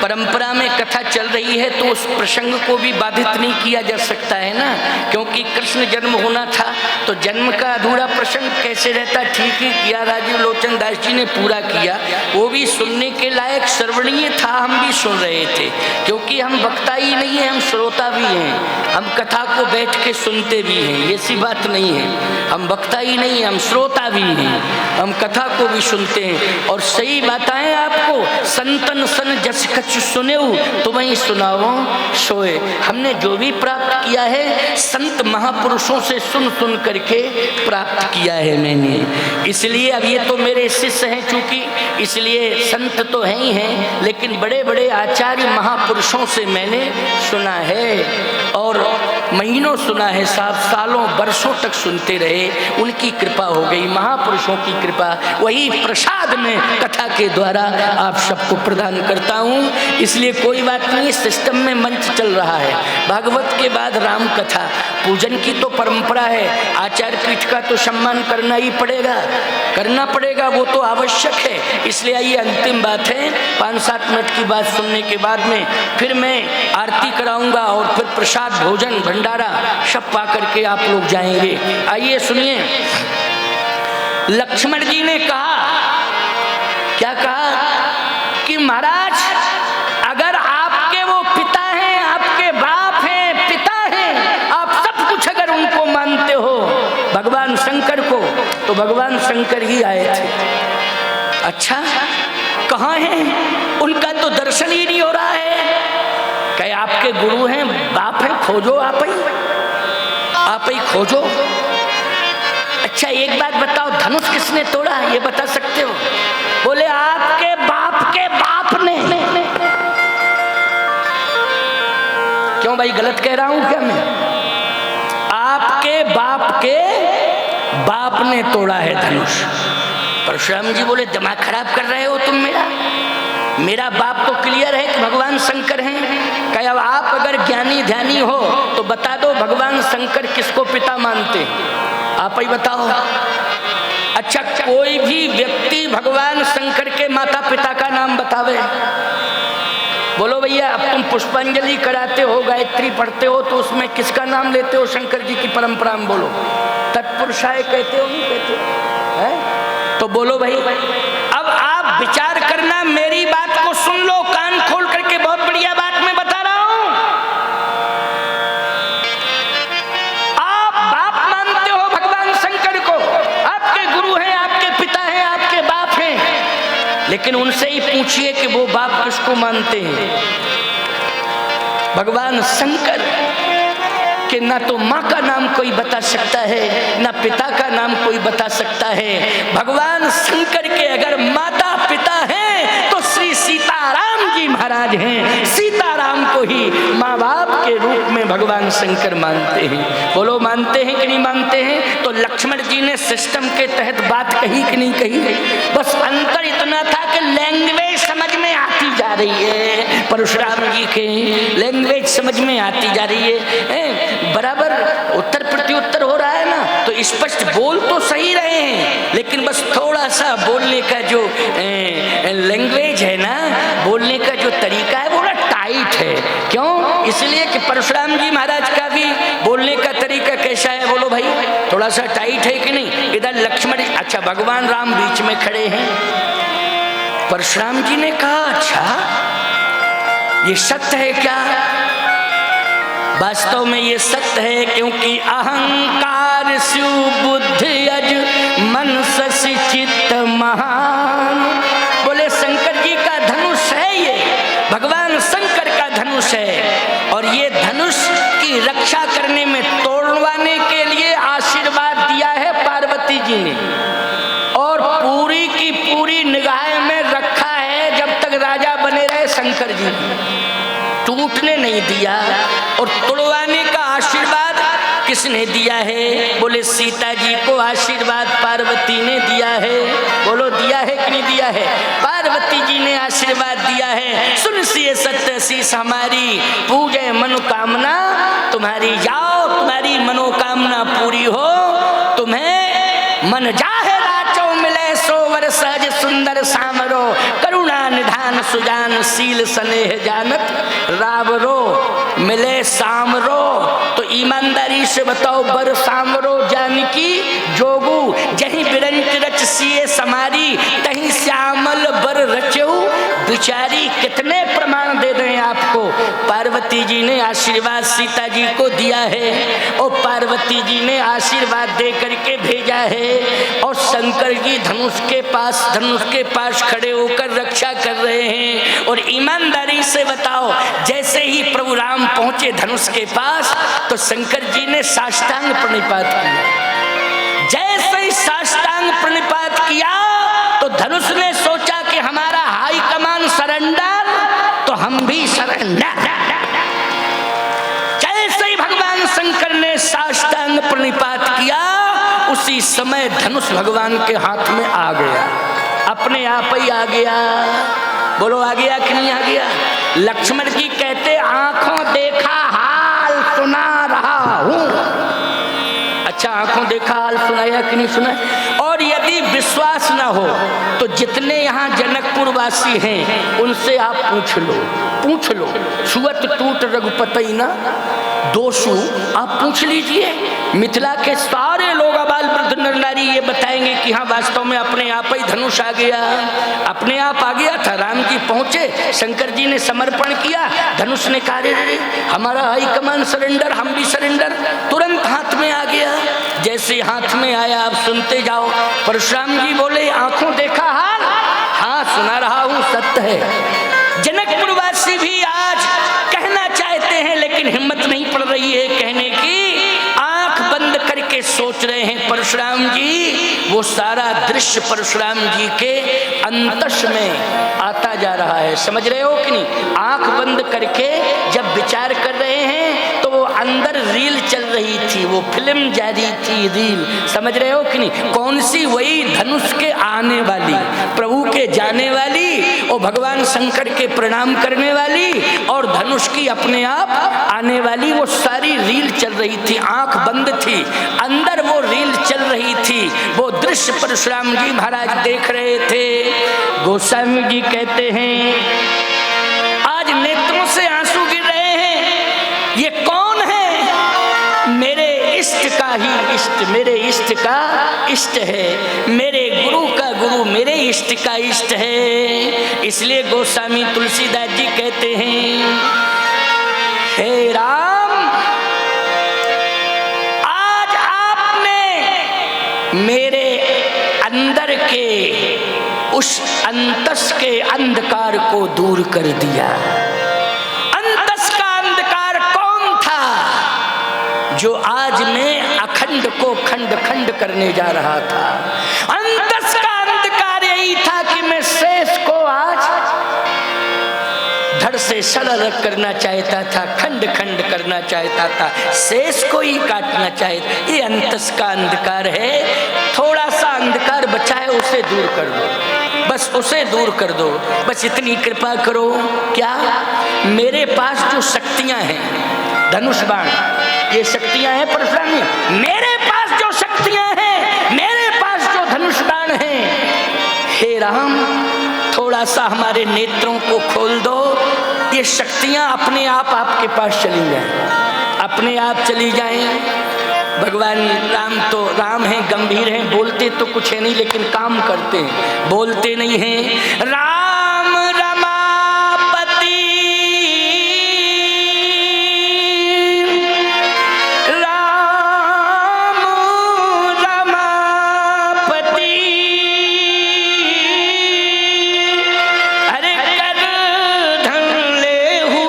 परंपरा में कथा चल रही है तो उस प्रसंग को भी बाधित नहीं किया जा सकता है ना, क्योंकि कृष्ण जन्म होना था तो जन्म का अधूरा प्रसंग कैसे रहता। ठीक ही किया, राजीव लोचन दास जी ने पूरा किया, वो भी सुनने के लायक श्रवणीय था, हम भी सुन रहे थे, क्योंकि हम वक्ता ही नहीं है, हम श्रोता भी हैं, हम कथा को बैठ के सुनते भी हैं, ये सी बात नहीं है। हम वक्ता ही नहीं है, हम श्रोता भी हैं, हम कथा को भी सुनते हैं। और सही बताएं आपको, संतन सन जस कछ सुनेऊ तुम्हें सुनाओ सोए। हमने जो भी प्राप्त किया है संत महापुरुषों से सुन सुन करके प्राप्त किया है मैंने। इसलिए अब ये तो मेरे शिष्य हैं चूंकि, इसलिए संत तो हैं ही हैं, लेकिन बड़े बड़े आचार्य महापुरुषों से मैंने सुना है और महीनों सुना है, साहब सालों वर्षों तक सुनते रहे, उनकी कृपा हो गई, महापुरुषों की कृपा, वही प्रसाद में कथा के द्वारा आप सबको प्रदान करता हूँ। इसलिए कोई बात नहीं, सिस्टम में मंच चल रहा है, भागवत के बाद राम कथा, पूजन की तो परंपरा है, आचार्य पीठ का तो सम्मान करना ही पड़ेगा, करना पड़ेगा, वो तो आवश्यक है। इसलिए ये अंतिम बात है, 5-7 मिनट की बात सुनने के बाद में फिर मैं आरती कराऊंगा और फिर प्रसाद भोजन भंडारा सब पा करके आप लोग जाएंगे। आइए सुनिए, लक्ष्मण जी ने कहा, क्या कहा कि महाराज अगर आपके वो पिता हैं, आपके बाप हैं, पिता हैं, आप सब कुछ अगर उनको मानते हो भगवान शंकर को, तो भगवान शंकर ही आए थे। अच्छा कहाँ हैं, उनका तो दर्शन ही नहीं हो रहा है। कहे आपके गुरु हैं, बाप हैं, खोजो आप ही खोजो। अच्छा एक बात बताओ, धनुष किसने तोड़ा, ये बता सकते हो? बोले आपके बाप ने। क्यों भाई, गलत कह रहा हूं क्या मैं? आपके बाप ने तोड़ा है धनुष। परशुराम जी बोले दिमाग खराब कर रहे हो तुम मेरा बाप तो क्लियर है कि भगवान शंकर हैं। कहे अब आप अगर ज्ञानी ध्यानी हो तो बता दो भगवान शंकर किसको पिता मानते, आप ही बताओ। अच्छा कोई भी व्यक्ति भगवान शंकर के माता पिता का नाम बतावे, बोलो भैया। अब तुम पुष्पांजलि कराते हो, गायत्री पढ़ते हो, तो उसमें किसका नाम लेते हो? शंकर जी की परंपरा में बोलो, तत्पुरुषाय कहते हो, नहीं कहते हो? है? तो बोलो भाई। अब आप विचार करना, मेरी बात को सुन लो कान खोल करके, बहुत बढ़िया बात मैं बता रहा हूं। आप बाप मानते हो भगवान शंकर को, आपके गुरु हैं, आपके पिता हैं, आपके बाप हैं, लेकिन उनसे ही पूछिए कि वो बाप किसको मानते हैं। भगवान शंकर कि ना तो माँ का नाम कोई बता सकता है, ना पिता का नाम कोई बता सकता है। भगवान शंकर के अगर माता पिता हैं तो श्री सीताराम जी महाराज हैं। सीताराम को ही माँ बाप के रूप में भगवान शंकर मानते हैं। बोलो मानते हैं कि नहीं मानते हैं? तो लक्ष्मण जी ने सिस्टम के तहत बात कही कि नहीं कही? बस अंतर इतना था कि लैंग्वेज समझ में आती जा रही है, परशुराम जी के लैंग्वेज समझ में आती जा रही है। बराबर उत्तर प्रत्युत्तर हो रहा है ना, तो स्पष्ट बोल तो सही रहे हैं, लेकिन बस थोड़ा सा बोलने का जो लैंग्वेज है ना, बोलने का जो तरीका है वो ना टाइट है। क्यों? इसलिए कि परशुराम जी महाराज का भी बोलने का तरीका कैसा है? बोलो भाई, थोड़ा सा टाइट है कि नहीं? इधर लक्ष्मण, अच्छा भगवान राम बीच में खड़े हैं। परशुराम जी ने कहा अच्छा ये सत्य है क्या? वास्तव में ये सत्य है, क्योंकि अहंकार शिव बुद्धि अज मन शशि चित्त महान। बोले शंकर जी का धनुष है, ये भगवान शंकर का धनुष है, और ये धनुष की रक्षा करने में, तोड़वाने के लिए आशीर्वाद दिया है पार्वती जी ने, और पूरी की पूरी निगाह में रखा है जब तक राजा बने रहे शंकर जी, टूटने नहीं दिया। और तोड़वाने का आशीर्वाद किसने दिया है? बोले सीता जी को आशीर्वाद पार्वती ने दिया है। बोलो दिया है कि नहीं दिया है? पार्वती जी ने आशीर्वाद दिया है। सुन सिए सत्य शीस हमारी, पूजे मनोकामना तुम्हारी, जाओ तुम्हारी मनोकामना पूरी हो, तुम्हें मन जा सुजान सील स्नेह जानत, रावरो मिले सामरो। तो ईमानदारी से बताओ, बर सामरो जानकी जोगू, जहीं बिरंच रच सिए समारी, तहीं श्यामल बर रचऊ बिचारी। कितने प्रमाण दे दें आपको। पार्वती जी ने आशीर्वाद सीता जी को दिया है और पार्वती जी ने आशीर्वाद दे करके भेजा है, और शंकर जी धनुष के पास खड़े होकर रक्षा कर रहे हैं। और ईमानदारी से बताओ, जैसे ही प्रभु राम पहुंचे धनुष के पास तो शंकर जी ने साष्टांग प्रणिपात किया। जैसे ही साष्टांग प्रणिपात किया तो धनुष ने सोचा कि हमारा हाई कमान सरेंडर, तो हम भी सरेंडर। जैसे ही भगवान शंकर ने साष्टांग प्रणिपात किया, उसी समय धनुष भगवान के हाथ में आ गया, अपने आप ही आ गया। बोलो आ गया कि नहीं आ गया? लक्ष्मण जी कहते आंखों देखा हाल सुना रहा हूं। अच्छा, आंखों देखा हाल सुनाया कि नहीं सुना? और यदि विश्वास ना हो तो जितने यहाँ जनकपुर वासी हैं उनसे आप पूछ लो। छुअत टूट रघुपति ना दोषु, आप पूछ लीजिए। मिथिला के सारे लोग अबाल वृद्ध नर नारी ये बताएंगे कि हाँ, वास्तव में अपने आप ही धनुष आ गया, अपने आप आ गया था। राम जी पहुंचे, शंकर जी ने समर्पण किया, धनुष ने कहा रे हमारा हाई कमान सरेंडर, हम भी सरेंडर। तुरंत हाथ में आ गया। जैसे हाथ में आया, आप सुनते जाओ। परशुराम जी बोले आंखों देखा हाल, हाँ सुना रहा हूं, सत्य है। जनकपुर वासी भी आज कहना चाहते हैं लेकिन हिम्मत नहीं पड़ रही है कहने की, आंख बंद करके सोच रहे हैं परशुराम जी। वो सारा दृश्य परशुराम जी के अंतस में आता जा रहा है, समझ रहे हो कि नहीं? आंख बंद करके जब विचार कर रहे हैं तो वो अंदर रील चल रही थी, वो फिल्म जारी थी, रील, समझ रहे हो कि नहीं? कौन सी? वही धनुष के आने वाली, प्रभु के जाने वाली, और भगवान शंकर के प्रणाम करने वाली, और धनुष की अपने आप आने वाली, वो सारी रील चल रही थी। आंख बंद थी, अंदर वो रील चल रही थी। वो दृश्य परशुराम जी महाराज देख रहे थे। गोस्वामी जी कहते हैं आज नेत्रों से आंसू गिर रहे हैं। ये कौन है? मेरे इष्ट का ही इष्ट, मेरे इष्ट का इष्ट है, मेरे गुरु का गुरु मेरे इष्ट का इष्ट है। इसलिए गोस्वामी तुलसीदास जी कहते हैं, हे राम, आज आपने मेरे अंदर के उस अंतस के अंधकार को दूर कर दिया। अंतस का अंधकार कौन था? जो आज मैं अखंड को खंड खंड करने जा रहा था। अंतस का अंधकार यही था कि मैं शेष को आज धड़ से सड़ अलग करना चाहता था, खंड खंड करना चाहता था, शेष को ही काटना चाहता। ये अंतस का अंधकार है। थोड़ा सा अंधकार बचा है, उसे दूर कर दो, बस उसे दूर कर दो, बस इतनी कृपा करो। क्या? मेरे पास जो शक्तियां हैं, धनुष बाण, ये शक्तियां हैं परशुराम जी, मेरे पास जो शक्तियां हैं, मेरे पास जो धनुष बाण हैं, हे राम थोड़ा सा हमारे नेत्रों को खोल दो। ये शक्तियां अपने आप आपके पास चली जाएं, अपने आप चली जाएं। भगवान राम तो राम हैं, गंभीर हैं, बोलते तो कुछ है नहीं लेकिन काम करते हैं, बोलते नहीं हैं। राम रमापति, राम रमापति, अरे कर धन लेहू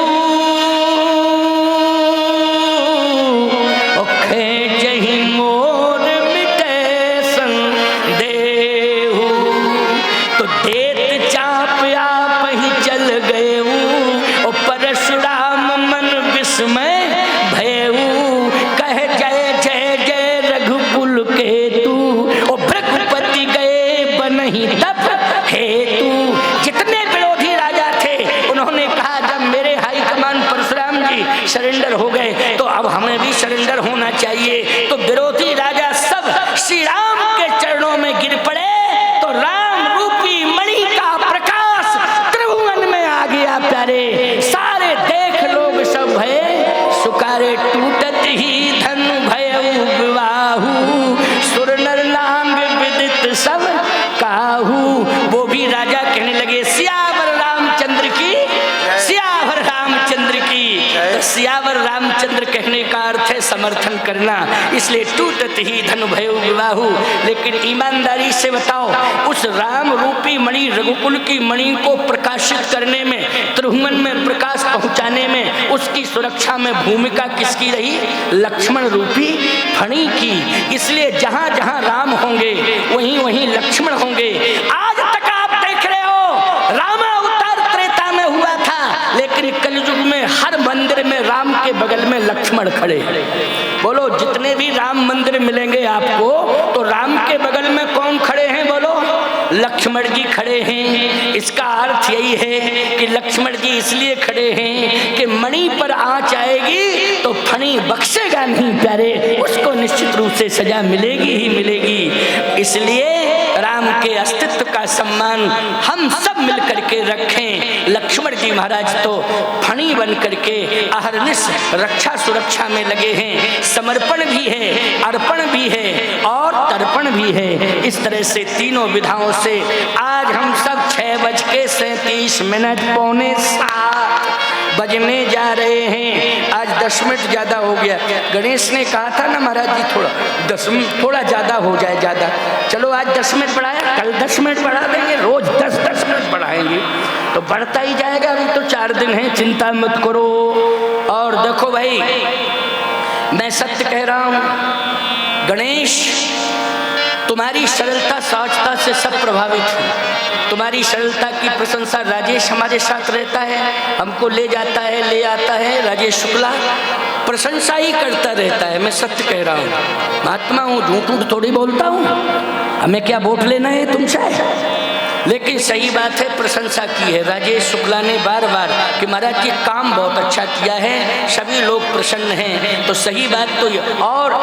मोर मिटे संदेहू, तो देत चाप आप ही चल गए। ओ परशुराम मन विस्मय भयऊ, कह जय जय जय रघुकुल के तू, ओ भृगुपति गए बनहि तप हेतु। जितने विरोधी राजा थे उन्होंने कहा जब मेरे हाई कमान परशुराम जी सरेंडर हो गए तो अब हमें भी सरेंडर होना चाहिए। तो विरोधी राजा सब श्री राम के चरणों में गिर पड़े। तो राम रूपी मणि का प्रकाश त्रिभुवन में समर्थन करना। इसलिए टूटत ही धन भयो विवाहु। लेकिन ईमानदारी से बताओ, उस राम रूपी मणि, रघुकुल की मणि को प्रकाशित करने में, त्रिभुवन में प्रकाश पहुंचाने में, उसकी सुरक्षा में भूमिका किसकी रही? लक्ष्मण रूपी फणी की। इसलिए जहां जहां राम होंगे वहीं वहीं लक्ष्मण होंगे। आज तक आप देख रहे हो रामा अवतार त्रेता में हुआ था, लेकिन कलयुग में हर मंदिर में राम के बगल में लक्ष्मण खड़े। बोलो, जितने भी राम मंदिर मिलेंगे आपको, तो राम के बगल में कौन खड़े हैं? बोलो, लक्ष्मण जी खड़े हैं। इसका अर्थ यही है कि लक्ष्मण जी इसलिए खड़े हैं कि मणि पर आंच आएगी तो फणी बख्शेगा नहीं प्यारे, उसको निश्चित रूप से सजा मिलेगी ही मिलेगी। इसलिए राम के अस्तित्व का सम्मान हम सब मिलकर के रखें। लक्ष्मण जी महाराज तो फणी बन करके अहरनिश रक्षा सुरक्षा में लगे हैं। समर्पण भी है, अर्पण भी है और तर्पण भी है। इस तरह से तीनों विधाओं से आज हम सब 6:37 पौने 7 बजने जा रहे हैं। आज 10 मिनट ज्यादा हो गया। गणेश ने कहा था ना महाराज जी थोड़ा ज्यादा हो जाए, ज्यादा। चलो आज 10 मिनट बढ़ाया, कल 10 मिनट बढ़ा देंगे, रोज 10-10 मिनट बढ़ाएंगे तो बढ़ता ही जाएगा। अभी तो 4 दिन है, चिंता मत करो। और देखो भाई, मैं सत्य कह रहा हूं, गणेश तुम्हारी सरलता सहजता से सब प्रभावित है। तुम्हारी सरलता की प्रशंसा राजेश हमारे साथ रहता है, हमको ले जाता है, ले आता है। राजेश शुक्ला प्रशंसा ही करता रहता है। मैं सत्य कह रहा हूँ, महात्मा हूँ, झूठ थोड़ी बोलता हूँ। हमें क्या वोट लेना है तुमसे? लेकिन सही बात है, प्रशंसा की है राजेश शुक्ला ने बार बार कि महाराज जी काम बहुत अच्छा किया है, सभी लोग प्रसन्न हैं। तो सही बात तो ये, और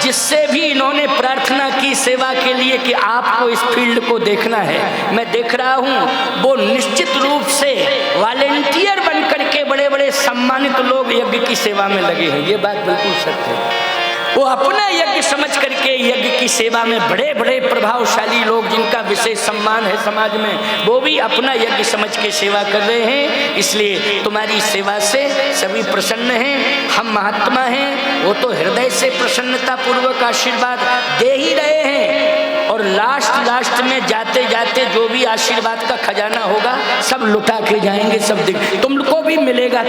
जिससे भी इन्होंने प्रार्थना की सेवा के लिए कि आपको इस फील्ड को देखना है, मैं देख रहा हूँ वो निश्चित रूप से वॉलेंटियर बन करके बड़े बड़े सम्मानित लोग यज्ञ की सेवा में लगे हैं। ये बात बिल्कुल सत्य है। वो अपना यज्ञ समझ करके यज्ञ की सेवा में बड़े बड़े प्रभावशाली लोग जिनका विशेष सम्मान है समाज में, वो भी अपना यज्ञ समझ के सेवा कर रहे हैं। इसलिए तुम्हारी सेवा से सभी प्रसन्न हैं। हम महात्मा हैं, वो तो हृदय से प्रसन्नता पूर्वक आशीर्वाद दे ही रहे हैं। और लास्ट में जाते जाते जो भी आशीर्वाद का खजाना होगा सब लुटा के जाएंगे। सब तुमको भी मिलेगा,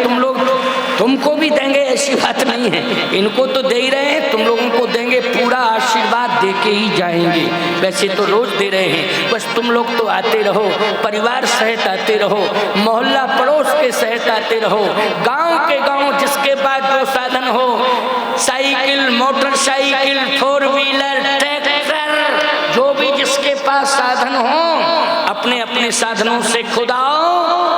तुमको भी देंगे, ऐसी बात नहीं है। इनको तो दे ही रहे हैं, तुम लोगों को देंगे, पूरा आशीर्वाद दे के ही जाएंगे। वैसे तो रोज दे रहे हैं, बस तुम लोग तो आते रहो, परिवार सहित आते रहो, मोहल्ला पड़ोस के सहित आते रहो। गांव के गांव जिसके पास जो साधन हो, साइकिल, मोटरसाइकिल, 4 व्हीलर, ट्रैक्टर, जो भी जिसके पास साधन हो, अपने अपने साधनों से खुद आओ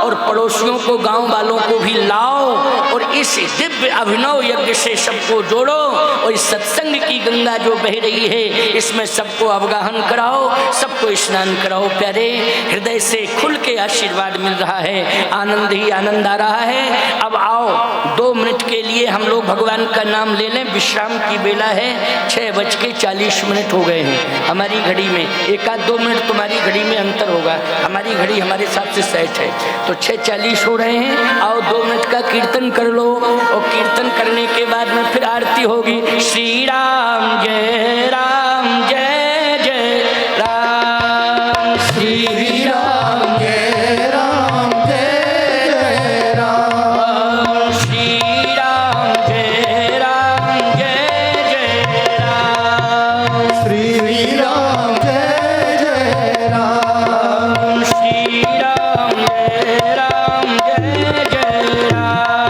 और पड़ोसियों को, गांव वालों को भी लाओ और इस दिव्य अभिनव यज्ञ से सबको जोड़ो। और इस सत्संग की गंगा जो बह रही है, इसमें सबको अवगाहन कराओ, सबको स्नान कराओ। प्यारे, हृदय से खुल के आशीर्वाद मिल रहा है, आनंद ही आनंद आ रहा है। अब आओ 2 मिनट के लिए हम लोग भगवान का नाम ले लें। विश्राम की बेला है, 6:40 हो गए हैं हमारी घड़ी में। 1-2 मिनट तुम्हारी घड़ी में अंतर होगा, हमारी घड़ी हमारे हिसाब से सेट है। तो 6:40 हो रहे हैं। आओ 2 मिनट का कीर्तन कर लो और कीर्तन करने के बाद में फिर आरती होगी। श्री राम जय राम, जय जय राम। श्री राम जय राम, जय जय राम। श्री राम जय राम, जय जय राम। श्री राम जय जय राम। श्री राम जय राम, जय जय राम।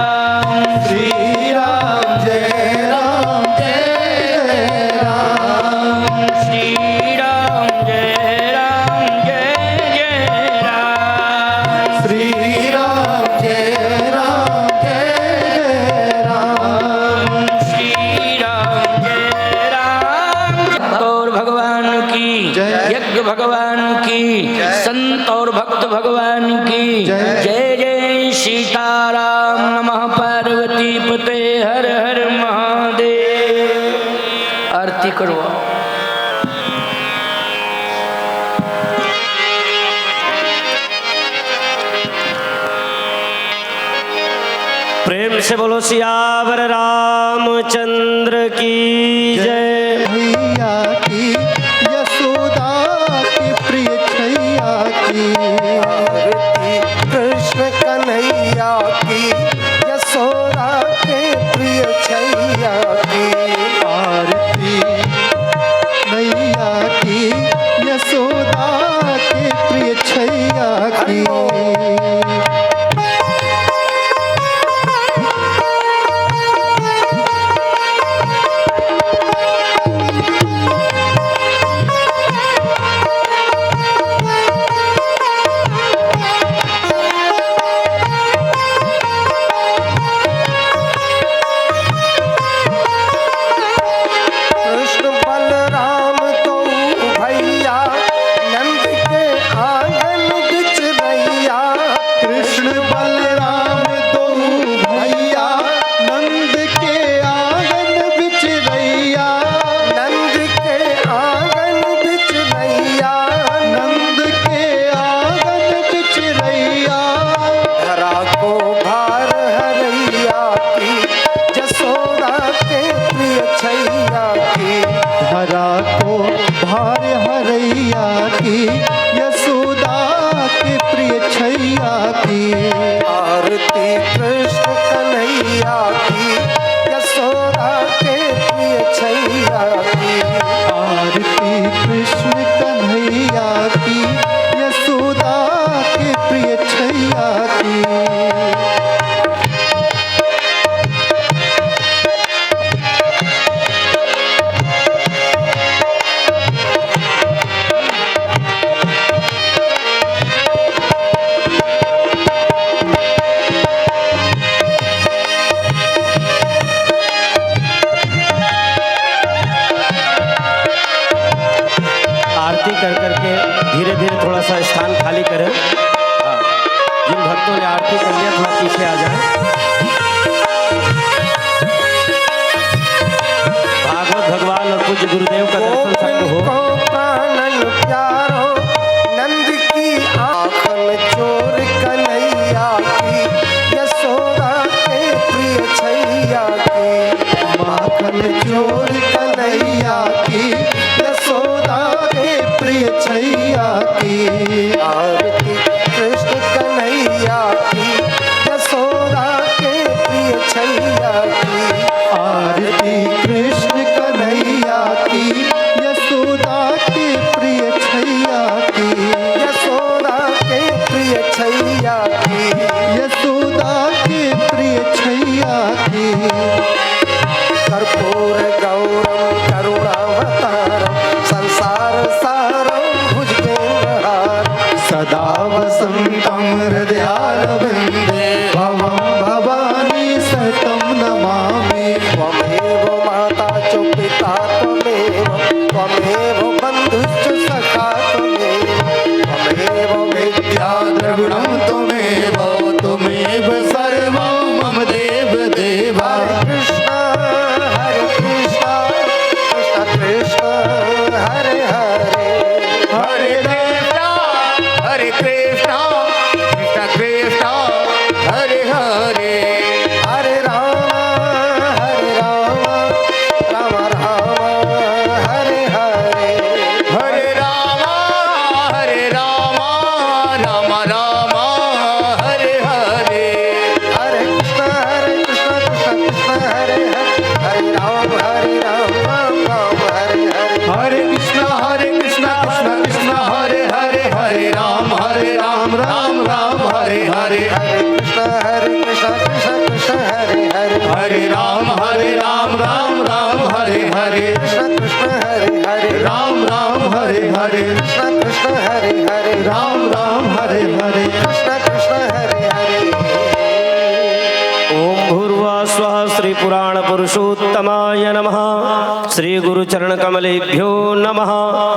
श्री राम जय राम, जय जय राम। श्री राम जय राम, जय जय राम। श्री राम जय राम, जय जय राम। श्री राम जय राम। और भगवान की यज्ञ, भगवान की संत और भक्त भगवान की जय जय सीताराम। नमः पार्वती पते, हर हर महादेव। आरती करो। प्रेम से बोलो सियावर रामचंद्र की जय। मैया की यशोदा की प्रिय छैया की आरती कृष्ण कन्हैया की यशोदा के प्रिय छैया की। आरती मैया की यशोदा के प्रिय छैया की। कृष्ण बलराम दो भैया नंद के आंगन बिच रैया। कृष्ण बलराम दो भैया नंद के आंगन बिच रैया। नंद के आंगन बिच रैया। नंद के आंगन बिच रैया। धरा को भार हरैया की यशोदा के प्रिय छैया की। धरा को भार हरैया की यशोदा के प्रिय छैया की। आरती कृष्ण कन्हैया की यशोदा के प्रिय छैया की। आरती कृष्ण कन्हैया की यशोदा के प्रिय छैया की। आरती कर करके धीरे धीरे थोड़ा सा स्थान खाली करें। हाँ, जिन भक्तों ने आरती कर लिया थोड़ा पीछे आ जाएं। भागवत भगवान और पूज्य गुरुदेव का दर्शन सबको हो। को प्राणन प्यारो नंद की आँखन चोर कन्हैया की यशोदा के प्रिय छैया की। माखन चोर कन्हैया की यशोदा के प्रिय छैया की। आरती कृष्ण कन्हैया की यशोदा के प्रिय छैया की। आरती कृष्ण कन्हैया की यशोदा के प्रिय छैया की। यशोदा के प्रिय छैया की। यशोदा के प्रिय छैया की। कर्पूर गौरम करुणावतारम संसार सारम भुजगेन्द्रहार। सदा वसन्तं हृदयारविन्दे भवं भवानी सहितं नमामि। त्वमेव माता च पिता त्वमेव बन्धुश्च सखा त्वमेव विद्या द्रविणं त्वमेव त्वमेव सर्वं मम देव देवा। हरे कृष्ण कृष्ण कृष्ण हरे हरे। हरे कृष्णा हरे कृष्णा कृष्ण कृष्णा हरे हरे। हरे राम राम राम हरे हरे। हरे राम राम राम हरे हरे। हरे कृष्ण कृष्ण कृष्ण हरे हरे। हरे राम राम हरे हरे। हरे कृष्ण कृष्ण कृष्ण हरे हरे। हरे राम राम हरे हरे। हरे कृष्ण कृष्ण कृष्ण हरे हरे। हरे राम राम हरे हरे। कृष्ण कृष्ण हरे हरे। राम हरे हरे। कृष्ण कृष्ण हरे हरे। राम हरे हरे। कृष्ण कृष्ण हरे हरे। ओम भूर्भुवः स्वः श्री पुराण पुरुषोत्तमाय नमः। श्री गुरु चरण कमलेभ्यो नमः।